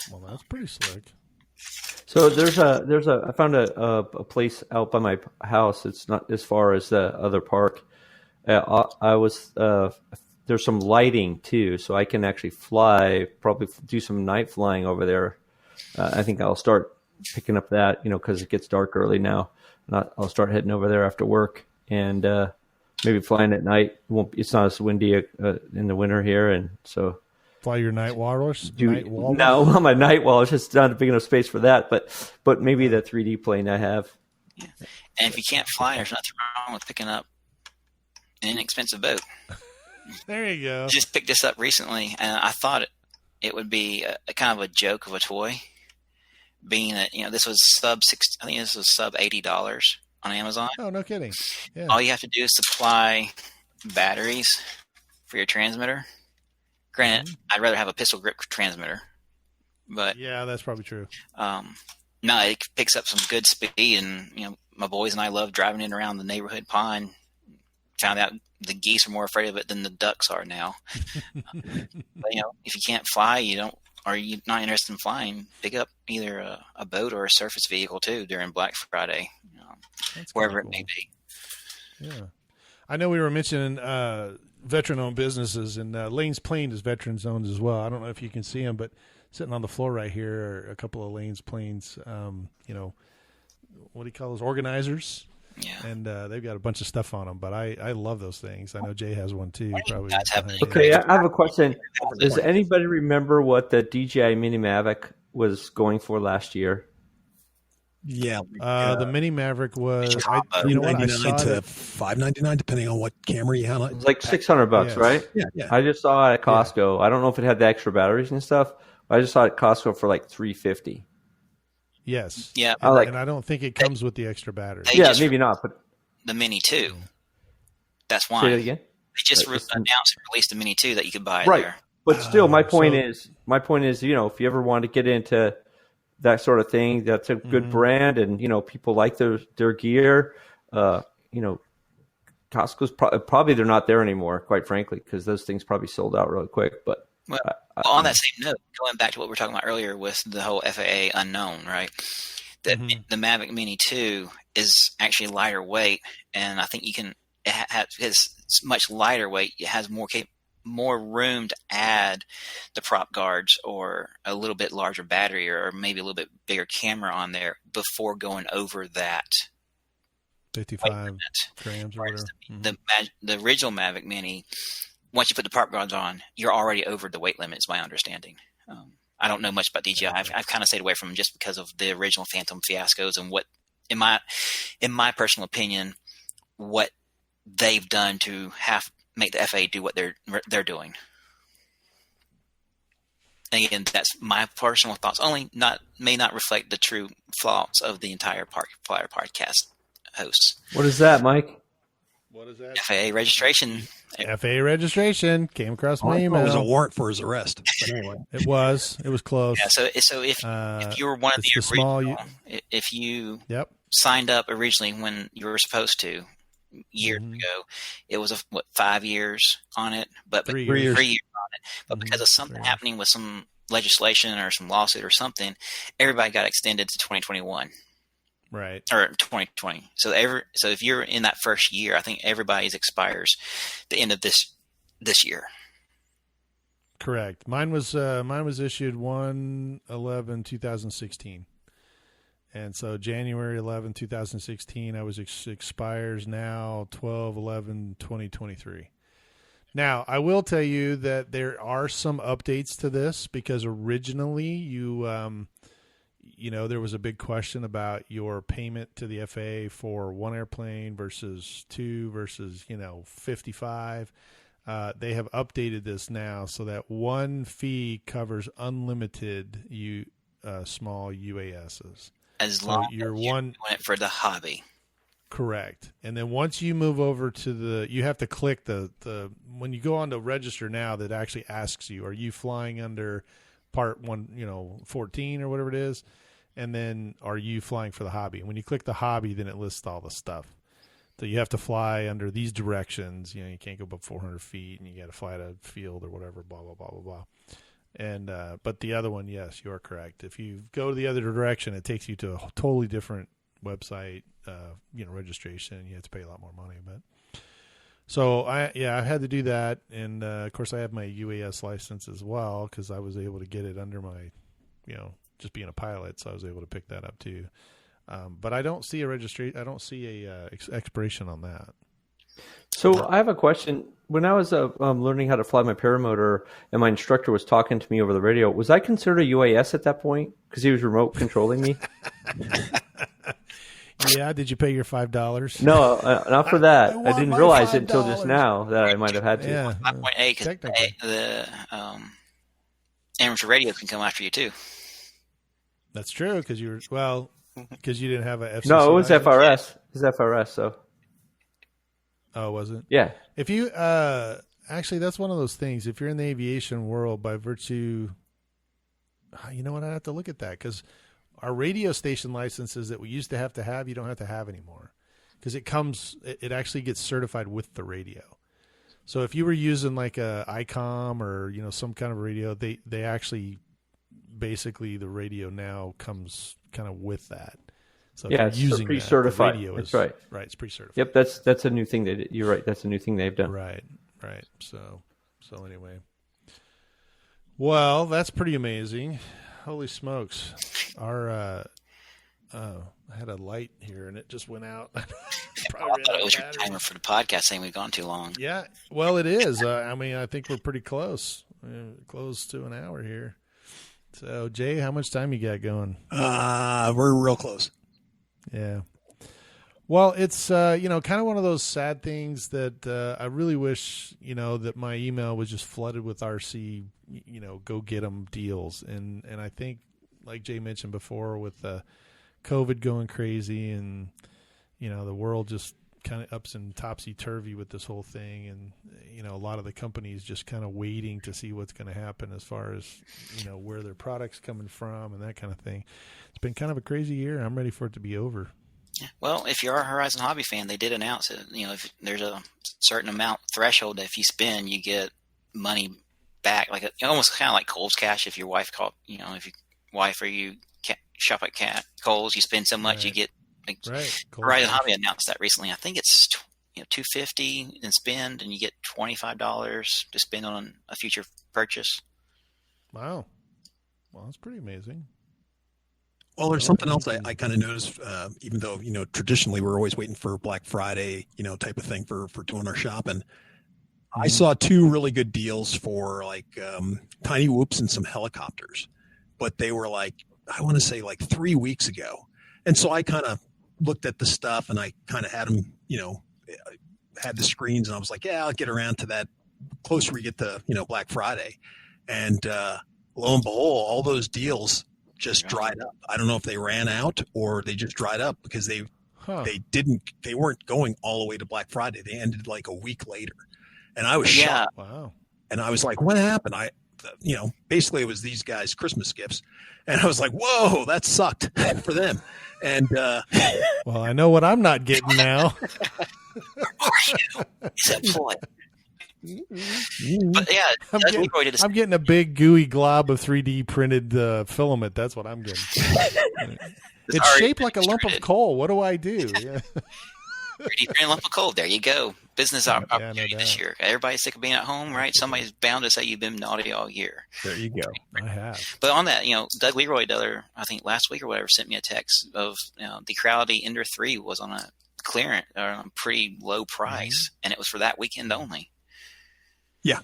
Well, that's pretty slick. So I found a place out by my house. It's not as far as the other park. There's some lighting too, so I can actually fly. Probably do some night flying over there. I think I'll start picking up that, because it gets dark early now. And I'll start heading over there after work and maybe flying at night. It's not as windy in the winter here, and so fly your night walrus. No, my night walrus. It's not a big enough space for that, but maybe the 3D plane I have. Yeah. And if you can't fly, there's nothing wrong with picking up an inexpensive boat. There you go. Just picked this up recently, and I thought it would be a kind of a joke of a toy. Being that this was sub $80 on Amazon. Oh, no kidding! Yeah. All you have to do is supply batteries for your transmitter. Granted, I'd rather have a pistol grip transmitter, but yeah, that's probably true. No, it picks up some good speed, and my boys and I love driving it around the neighborhood pond. Found out the geese are more afraid of it than the ducks are now. But if you can't fly, or you're not interested in flying, pick up either a boat or a surface vehicle too during Black Friday, wherever it may be. Yeah, I know we were mentioning veteran-owned businesses, and Lane's Plane is veterans-owned as well. I don't know if you can see them, but sitting on the floor right here are a couple of Lane's Planes. What do you call those, organizers? Yeah, and they've got a bunch of stuff on them, but I love those things. I know Jay has one too. Probably. Okay, I have a question. Does anybody remember what the DJI Mini Mavic was going for last year? Yeah, the Mini Maverick was $499 to $599, depending on what camera you had on. It's like $600, right? Yeah. I just saw it at Costco. I don't know if it had the extra batteries and stuff, I just saw it at Costco for like $350. Yes. Yeah. And I don't think it comes with the extra battery. Yeah, maybe not, but the Mini 2. That's why. say it again. They just announced and released the Mini 2 that you could buy Right. there. But still, my point is, if you ever want to get into that sort of thing, that's a good brand, and people like their gear. Costco's probably they're not there anymore, quite frankly, because those things probably sold out really quick. But on that same note, going back to what we were talking about earlier with the whole FAA unknown, right? The Mavic Mini 2 is actually lighter weight, and I think it's much lighter weight. It has more room to add the prop guards or a little bit larger battery or maybe a little bit bigger camera on there before going over that 55 grams or whatever. The original Mavic Mini, once you put the prop guards on, you're already over the weight limit, is my understanding. I don't know much about DJI. I've kind of stayed away from them just because of the original Phantom fiascos and what, in my personal opinion, what they've done to make the FAA do what they're doing. And again, that's my personal thoughts only. May not reflect the true thoughts of the entire Park Flyer podcast hosts. What is that, Mike? What is that? FAA registration. FAA registration came across my email. It was a warrant for his arrest. But anyway. It was close. Yeah. So if you were one of the original, if you signed up originally when you were supposed to years ago, it was 5 years on it, but 3 years years on it. But because of something happening with some legislation or some lawsuit or something, everybody got extended to 2021. Right. Or 2020. So if you're in that first year, I think everybody's expires the end of this year. Correct. Mine was issued 1/11/2016. And so January 11, 2016, I was expires now 12/11/2023. Now, I will tell you that there are some updates to this because originally there was a big question about your payment to the FAA for one airplane versus two versus 55. They have updated this now so that one fee covers unlimited small UASs. As long as you're doing it for the hobby. Correct. And then once you move over to you have to click the when you go on to register now, that actually asks you, are you flying under part 14 or whatever it is? And then are you flying for the hobby? And when you click the hobby, then it lists all the stuff. So you have to fly under these directions. You can't go above 400 feet, and you got to fly at a field or whatever, blah, blah, blah, blah, blah. And but the other one, yes, you are correct. If you go to the other direction, it takes you to a totally different website, registration. You have to pay a lot more money. But so I had to do that, and of course I have my UAS license as well because I was able to get it under my, just being a pilot, so I was able to pick that up too. But I don't see a registration. I don't see a expiration on that. So I have a question. When I was learning how to fly my paramotor and my instructor was talking to me over the radio, was I considered a UAS at that point because he was remote controlling me? Yeah. Did you pay your $5? No, not for that. I didn't realize it until just now that I might have had to. Yeah. 5.8 because the amateur radio can come after you too. That's true because you didn't have a FCC. No, it was license. FRS. It was FRS. So. Oh, was it? Yeah. If you actually, that's one of those things. If you're in the aviation world, by virtue, you know what? I have to look at that because our radio station licenses that we used to have, you don't have to have anymore because it actually gets certified with the radio. So if you were using like a ICOM or some kind of radio, they actually basically the radio now comes kind of with that. So yeah, it's pre-certified. That's right. Right, it's pre-certified. Yep, that's a new thing you're right. That's a new thing they've done. Right. So anyway, well, that's pretty amazing. Holy smokes! I had a light here and it just went out. I thought it was your timer for the podcast saying we've gone too long. Yeah, well, it is. I think we're pretty close to an hour here. So, Jay, how much time you got going? We're real close. Yeah. Well, it's kind of one of those sad things that I really wish that my email was just flooded with RC go get 'em deals, and I think like Jay mentioned before with COVID going crazy and the world just kind of ups and topsy turvy with this whole thing, and a lot of the companies just kind of waiting to see what's going to happen as far as where their products coming from and that kind of thing. It's been kind of a crazy year. I'm ready for it to be over. Well, if you're a Horizon Hobby fan, they did announce it. If there's a certain amount threshold that if you spend, you get money back, like almost kind of like Kohl's Cash. If your wife if your wife or you shop at Kohl's, you spend so much, you get. Right. Horizon Hobby announced that recently. I think it's $250 and spend, and you get $25 to spend on a future purchase. Wow. Well, that's pretty amazing. Well, there's something else I kind of noticed, even though, traditionally we're always waiting for Black Friday, type of thing for doing our shopping. I saw two really good deals for like tiny whoops and some helicopters, but they were like, I want to say like 3 weeks ago. And so I kind of looked at the stuff and I kind of had them, had the screens, and I was like, yeah, I'll get around to that closer we get to, Black Friday. And lo and behold, all those deals just dried up. I don't know if they ran out or they just dried up because they weren't going all the way to Black Friday. They ended like a week later, and I was shocked. Wow. And I was like, what happened? Basically it was these guys' Christmas gifts, and I was like, whoa, that sucked for them. And well, I know what I'm not getting now. But yeah, I'm getting a big gooey glob of 3D printed filament. That's what I'm getting. It's shaped like a lump of coal. What do I do? Yeah. 3D printed lump of coal. There you go. Business opportunity this year. Everybody's sick of being at home, right? Somebody's bound to say you've been naughty all year. There you go. I have. But on that, Doug Leroy, I think last week or whatever, sent me a text of the Creality Ender 3 was on a clearance or on a pretty low price, and it was for that weekend only. Yeah.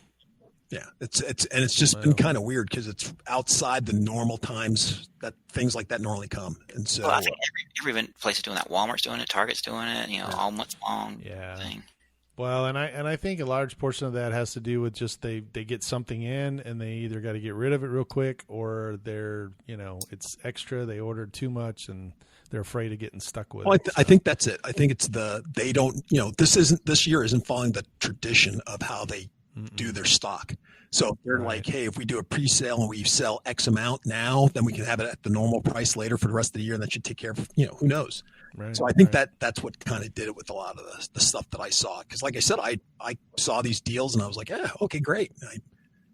Yeah. It's just been kind of weird because it's outside the normal times that things like that normally come. And so I think every place is doing that. Walmart's doing it, Target's doing it, all month long thing. Well, and I think a large portion of that has to do with just they get something in and they either got to get rid of it real quick, or they're it's extra, they ordered too much and they're afraid of getting stuck with it. I think that's it. I think it's they don't this year isn't following the tradition of how they do their stock. So they're like, hey, if we do a pre-sale and we sell X amount now, then we can have it at the normal price later for the rest of the year, and that should take care of, who knows. Right, so I think that's what kind of did it with a lot of the stuff that I saw. Because like I said, I saw these deals and I was like, yeah, okay, great. And I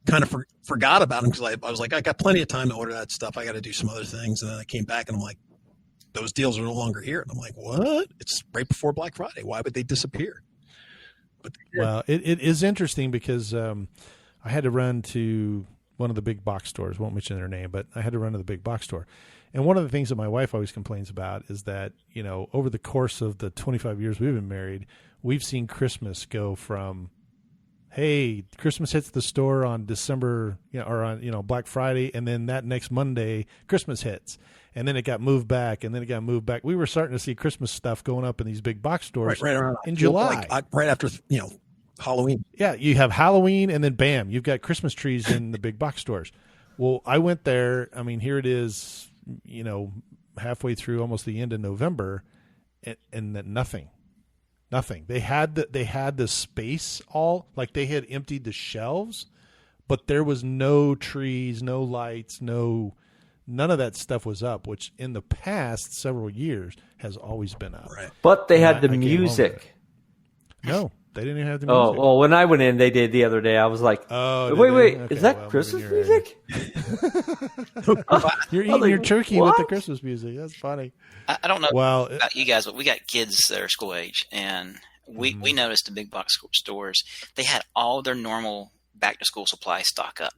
kind of forgot about them because I was like, I got plenty of time to order that stuff. I got to do some other things. And then I came back and I'm like, those deals are no longer here. And I'm like, what? It's right before Black Friday. Why would they disappear? But well, it is interesting because I had to run to one of the big box stores. Won't mention their name, but I had to run to the big box store. And one of the things that my wife always complains about is that, over the course of the 25 years we've been married, we've seen Christmas go from, hey, Christmas hits the store on December, or on, Black Friday. And then that next Monday, Christmas hits. And then it got moved back, and then it got moved back. We were starting to see Christmas stuff going up in these big box stores right around in July. Right after, Halloween. Yeah, you have Halloween, and then bam, you've got Christmas trees in the big box stores. Well, I went there. I mean, here it is, halfway through almost the end of November, and nothing. They had the space all, like they had emptied the shelves, but there was no trees, no lights, none of that stuff was up, which in the past several years has always been up. Right. But they had the music. No, they didn't even have the music. Oh, well, when I went in, they did the other day. I was like, wait, okay, is that Christmas music? You're eating your turkey with the Christmas music. That's funny. I don't know about you guys, but we got kids that are school age, and we noticed the big box stores, they had all their normal back-to-school supply stock up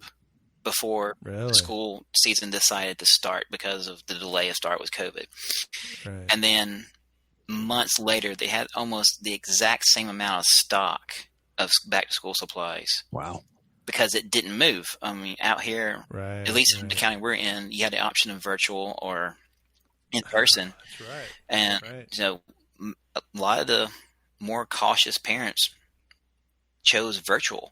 before the school season decided to start because of the delay of start with COVID. Right. And then months later, they had almost the exact same amount of stock of back-to-school supplies. Wow. Because it didn't move. I mean, out here, at least in the county we're in, you had the option of virtual or in person. That's right. And so a lot of the more cautious parents chose virtual.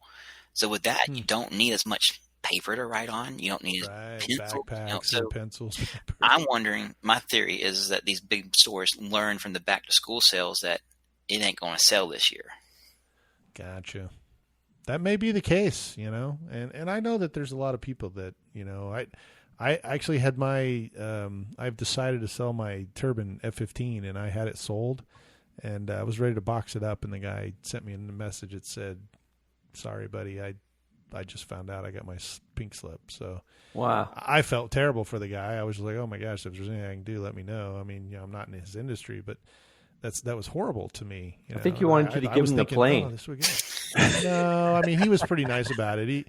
So with that, you don't need as much paper to write on. You don't need pencils. Backpacks and pencils. I'm wondering, my theory is that these big stores learn from the back to school sales that it ain't going to sell this year. Gotcha. That may be the case, and I know that there's a lot of people that, I actually had I've decided to sell my Turbine F-15, and I had it sold, and I was ready to box it up, and the guy sent me a message that said, "Sorry, buddy, I just found out I got my pink slip." So wow, I felt terrible for the guy. I was just like, "Oh my gosh, if there's anything I can do, let me know." I mean, I'm not in his industry, but that was horrible to me. I think you wanted to give him the plane. Oh, this would get No, I mean, he was pretty nice about it.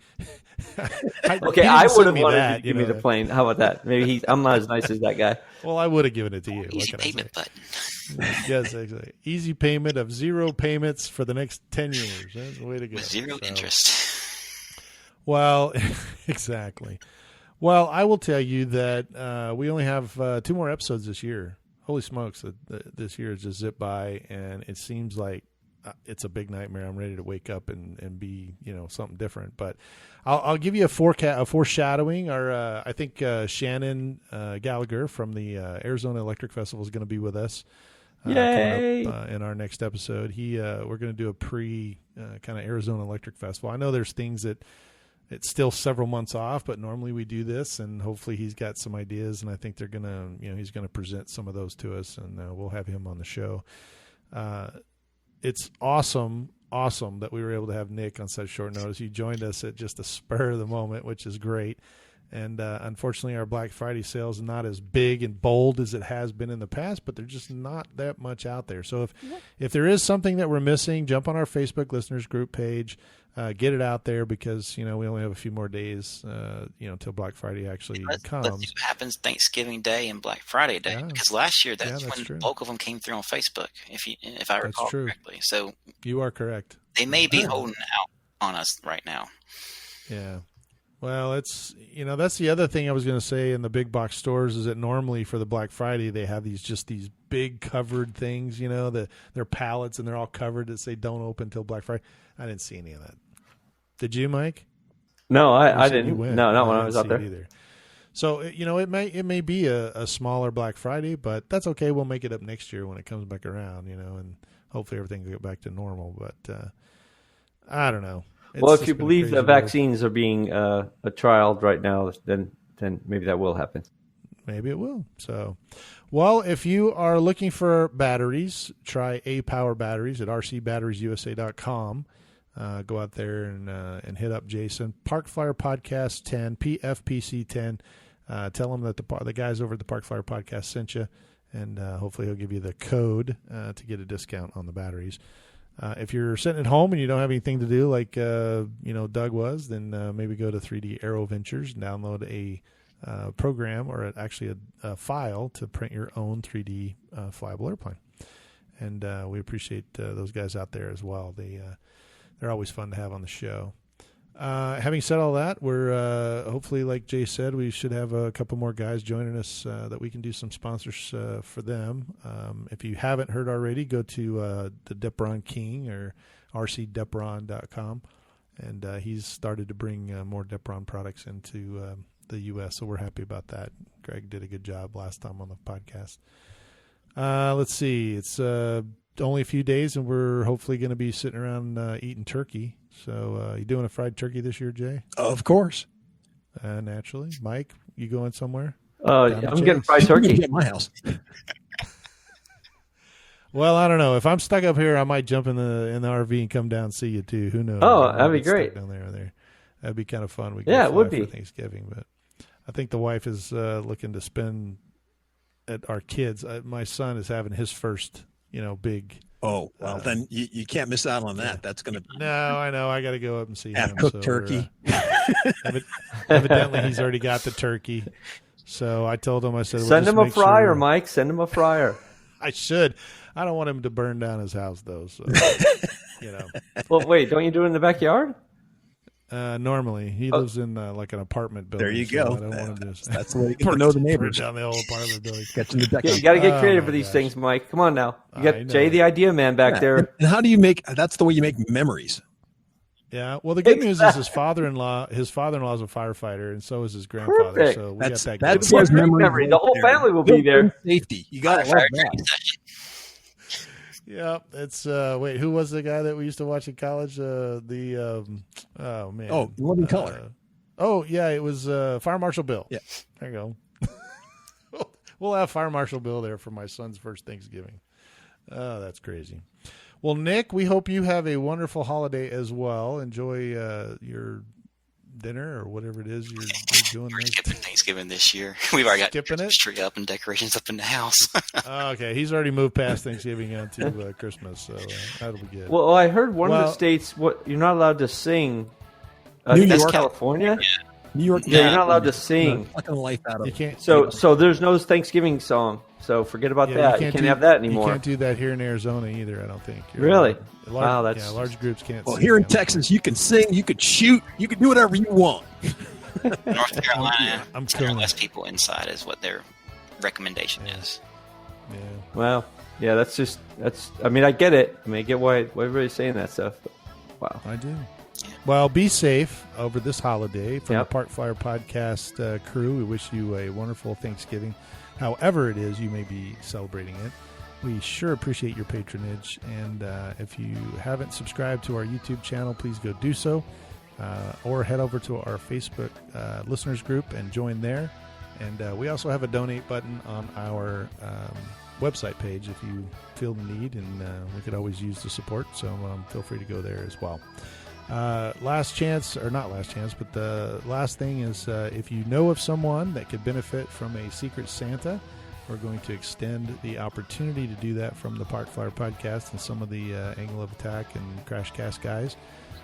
I would have wanted to give me the plane. How about that? Maybe I'm not as nice as that guy. Well, I would have given it to you. Easy payment button. Yes, exactly. Easy payment of 0 payments for the next 10 years. That's the way to go. With zero interest. Well, exactly. Well, I will tell you that we only have 2 more episodes this year. Holy smokes, this year has just zipped by, and it seems like it's a big nightmare. I'm ready to wake up and be, something different. But I'll give you a foreshadowing. I think Shannon Gallagher from the Arizona Electric Festival is going to be with us. Yay! Coming up, in our next episode. We're going to do a pre kind of Arizona Electric Festival. I know there's things that it's still several months off, but normally we do this, and hopefully he's got some ideas, and I think they're going to, he's going to present some of those to us, and we'll have him on the show. It's awesome that we were able to have Nick on such short notice. He joined us at just the spur of the moment, which is great. And unfortunately, our Black Friday sales are not as big and bold as it has been in the past, but there's just not that much out there. So if there is something that we're missing, jump on our Facebook listeners group page, get it out there, because we only have a few more days, until Black Friday actually comes. Let's see what happens Thanksgiving Day and Black Friday Day, because last year that's when true. the bulk of them came through on Facebook, if I recall correctly. So you are correct. They may be holding out on us right now. Yeah. Well, it's that's the other thing I was going to say in the big box stores is that normally for the Black Friday they have these big covered things, they're pallets and they're all covered that say don't open until Black Friday. I didn't see any of that. Did you, Mike? No, I didn't. No, not when I was out there either. So it may be a smaller Black Friday, but that's okay. We'll make it up next year when it comes back around, and hopefully everything will get back to normal. But I don't know. Well, if you believe that vaccines are being trialed right now, then maybe that will happen. Maybe it will. So, well, if you are looking for batteries, try Apower Batteries at rcbatteriesusa.com. Go out there and hit up Jason. Park Flyer Podcast 10, PFPC 10. Tell him that the guys over at the Park Flyer Podcast sent you, and hopefully he'll give you the code to get a discount on the batteries. If you're sitting at home and you don't have anything to do like, Doug was, then maybe go to 3D Aero Ventures and download a program or actually a file to print your own 3D flyable airplane. And we appreciate those guys out there as well. They're always fun to have on the show. Having said all that, we're hopefully, like Jay said, we should have a couple more guys joining us that we can do some sponsors for them. If you haven't heard already, go to the Depron King or rcdepron.com, and he's started to bring more Depron products into the U.S., so we're happy about that. Greg did a good job last time on the podcast. Let's see. It's only a few days, and we're hopefully going to be sitting around eating turkey. So you doing a fried turkey this year, Jay? Of course. Naturally. Mike, you going somewhere? I'm getting fried turkey at my house. Well, I don't know. If I'm stuck up here, I might jump in the RV and come down and see you too. Who knows? Oh, that'd be great. Down there. That'd be kind of fun. We it would be for Thanksgiving, but I think the wife is looking to spend at our kids. My son is having his first, big. Oh, well, then you can't miss out on that. Yeah. That's going to No, I know. I got to go up and see him. cooked turkey. Evidently, he's already got the turkey. So I told him, I said, send him a fryer, Mike. Send him a fryer. I should. I don't want him to burn down his house, though. So, Well, wait, don't you do it in the backyard? Normally, he lives in like an apartment building. There you so go. I don't want to just That's the way you get to know the neighbors. down the whole apartment building. Yeah, you got to get creative Oh, for my these gosh. things, Mike. Come on now. You I got know. Jay, the idea man, back there. And how do you make? That's the way you make memories. Yeah. Well, the good news is his father-in-law is a firefighter, and so is his grandfather. Perfect. So we That's got that. that's going. his memory. The whole family will be there. Safety. You got to love that. Yeah, it's wait, who was the guy that we used to watch in college? Oh man. Oh, Living Color. Oh yeah, it was Fire Marshal Bill. Yeah. There you go. We'll have Fire Marshal Bill there for my son's first Thanksgiving. Oh, that's crazy. Well, Nick, we hope you have a wonderful holiday as well. Enjoy your dinner or whatever it is you're doing. We're skipping Thanksgiving this year. We've already got Skipping it? tree up and decorations up in the house. Okay, he's already moved past Thanksgiving onto Christmas, so that'll be good. Well, I heard one of the states you're not allowed to sing. New New York. California. New York. Yeah, you're not allowed to sing. Fucking life out of You it. can't. So there's no Thanksgiving song. So forget about Yeah, that. You can't have that anymore. You can't do that here in Arizona either. I don't think. Really? Wow, that's large groups can't. Well, sing, here in I don't Texas, you can sing, you could shoot, you can do whatever you want. North Carolina, I'm 10 or killing less it. people inside is what their recommendation is. think. Yeah. Well, yeah, that's. I mean, I get it. I mean, I get why everybody's saying that stuff. But, wow. I do. Well, be safe over this holiday. From Yep. the Park Flyer Podcast crew, we wish you a wonderful Thanksgiving, however it is you may be celebrating it. We sure appreciate your patronage, and if you haven't subscribed to our YouTube channel, please go do so, or head over to our Facebook listeners group and join there. And we also have a donate button on our website page if you feel the need, and we could always use the support, so feel free to go there as well. Last chance, or not last chance, but the last thing is if you know of someone that could benefit from a Secret Santa, we're going to extend the opportunity to do that from the Park Flyer Podcast and some of the Angle of Attack and Crash Cast guys.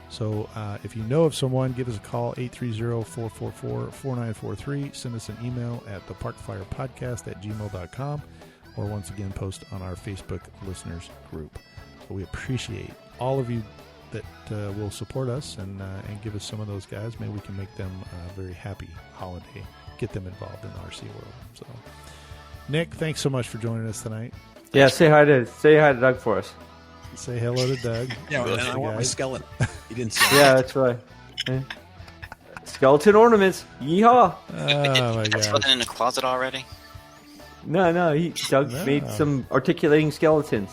So if you know of someone, give us a call, 830-444-4943. Send us an email at theparkflyerpodcast@gmail.com, or once again, post on our Facebook listeners group. So we appreciate all of you that will support us and give us some of those guys. Maybe we can make them a very happy holiday, get them involved in the RC world. So, Nick, thanks so much for joining us tonight. Yeah, say hi to Doug for us. Say hello to Doug. Yeah, and I want my guys. skeleton. He didn't say Yeah, that's right. Yeah. Skeleton ornaments. Yeehaw! Oh, my That's God. something in the closet already. No, Doug No. made some articulating skeletons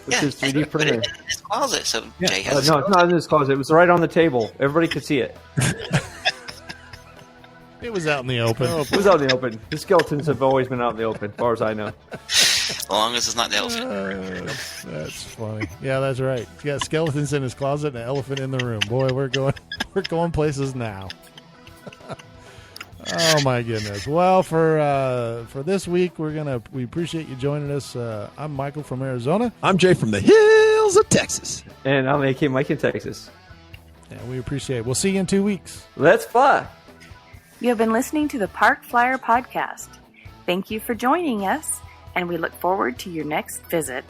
with his 3D put it printer. in his closet. So Jay has No, it's not in his closet. It was right on the table. Everybody could see it. It was out in the open. It was out in the open. His skeletons have always been out in the open, as far as I know. as long as it's not the elephant. That's funny. Yeah, that's right. He's got skeletons in his closet and an elephant in the room. Boy, we're going places now. Oh my goodness. Well, for this week, we appreciate you joining us. I'm Michael from Arizona, I'm Jay from the hills of Texas. And I'm AK Mike in Texas. and we appreciate it. We'll see you in 2 weeks. Let's fly! You have been listening to the Park Flyer Podcast. Thank you for joining us, and we look forward to your next visit.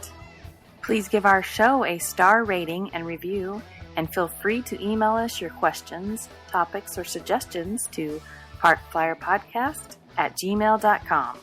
Please give our show a star rating and review, and feel free to email us your questions, topics, or suggestions to parkflyerpodcast@gmail.com.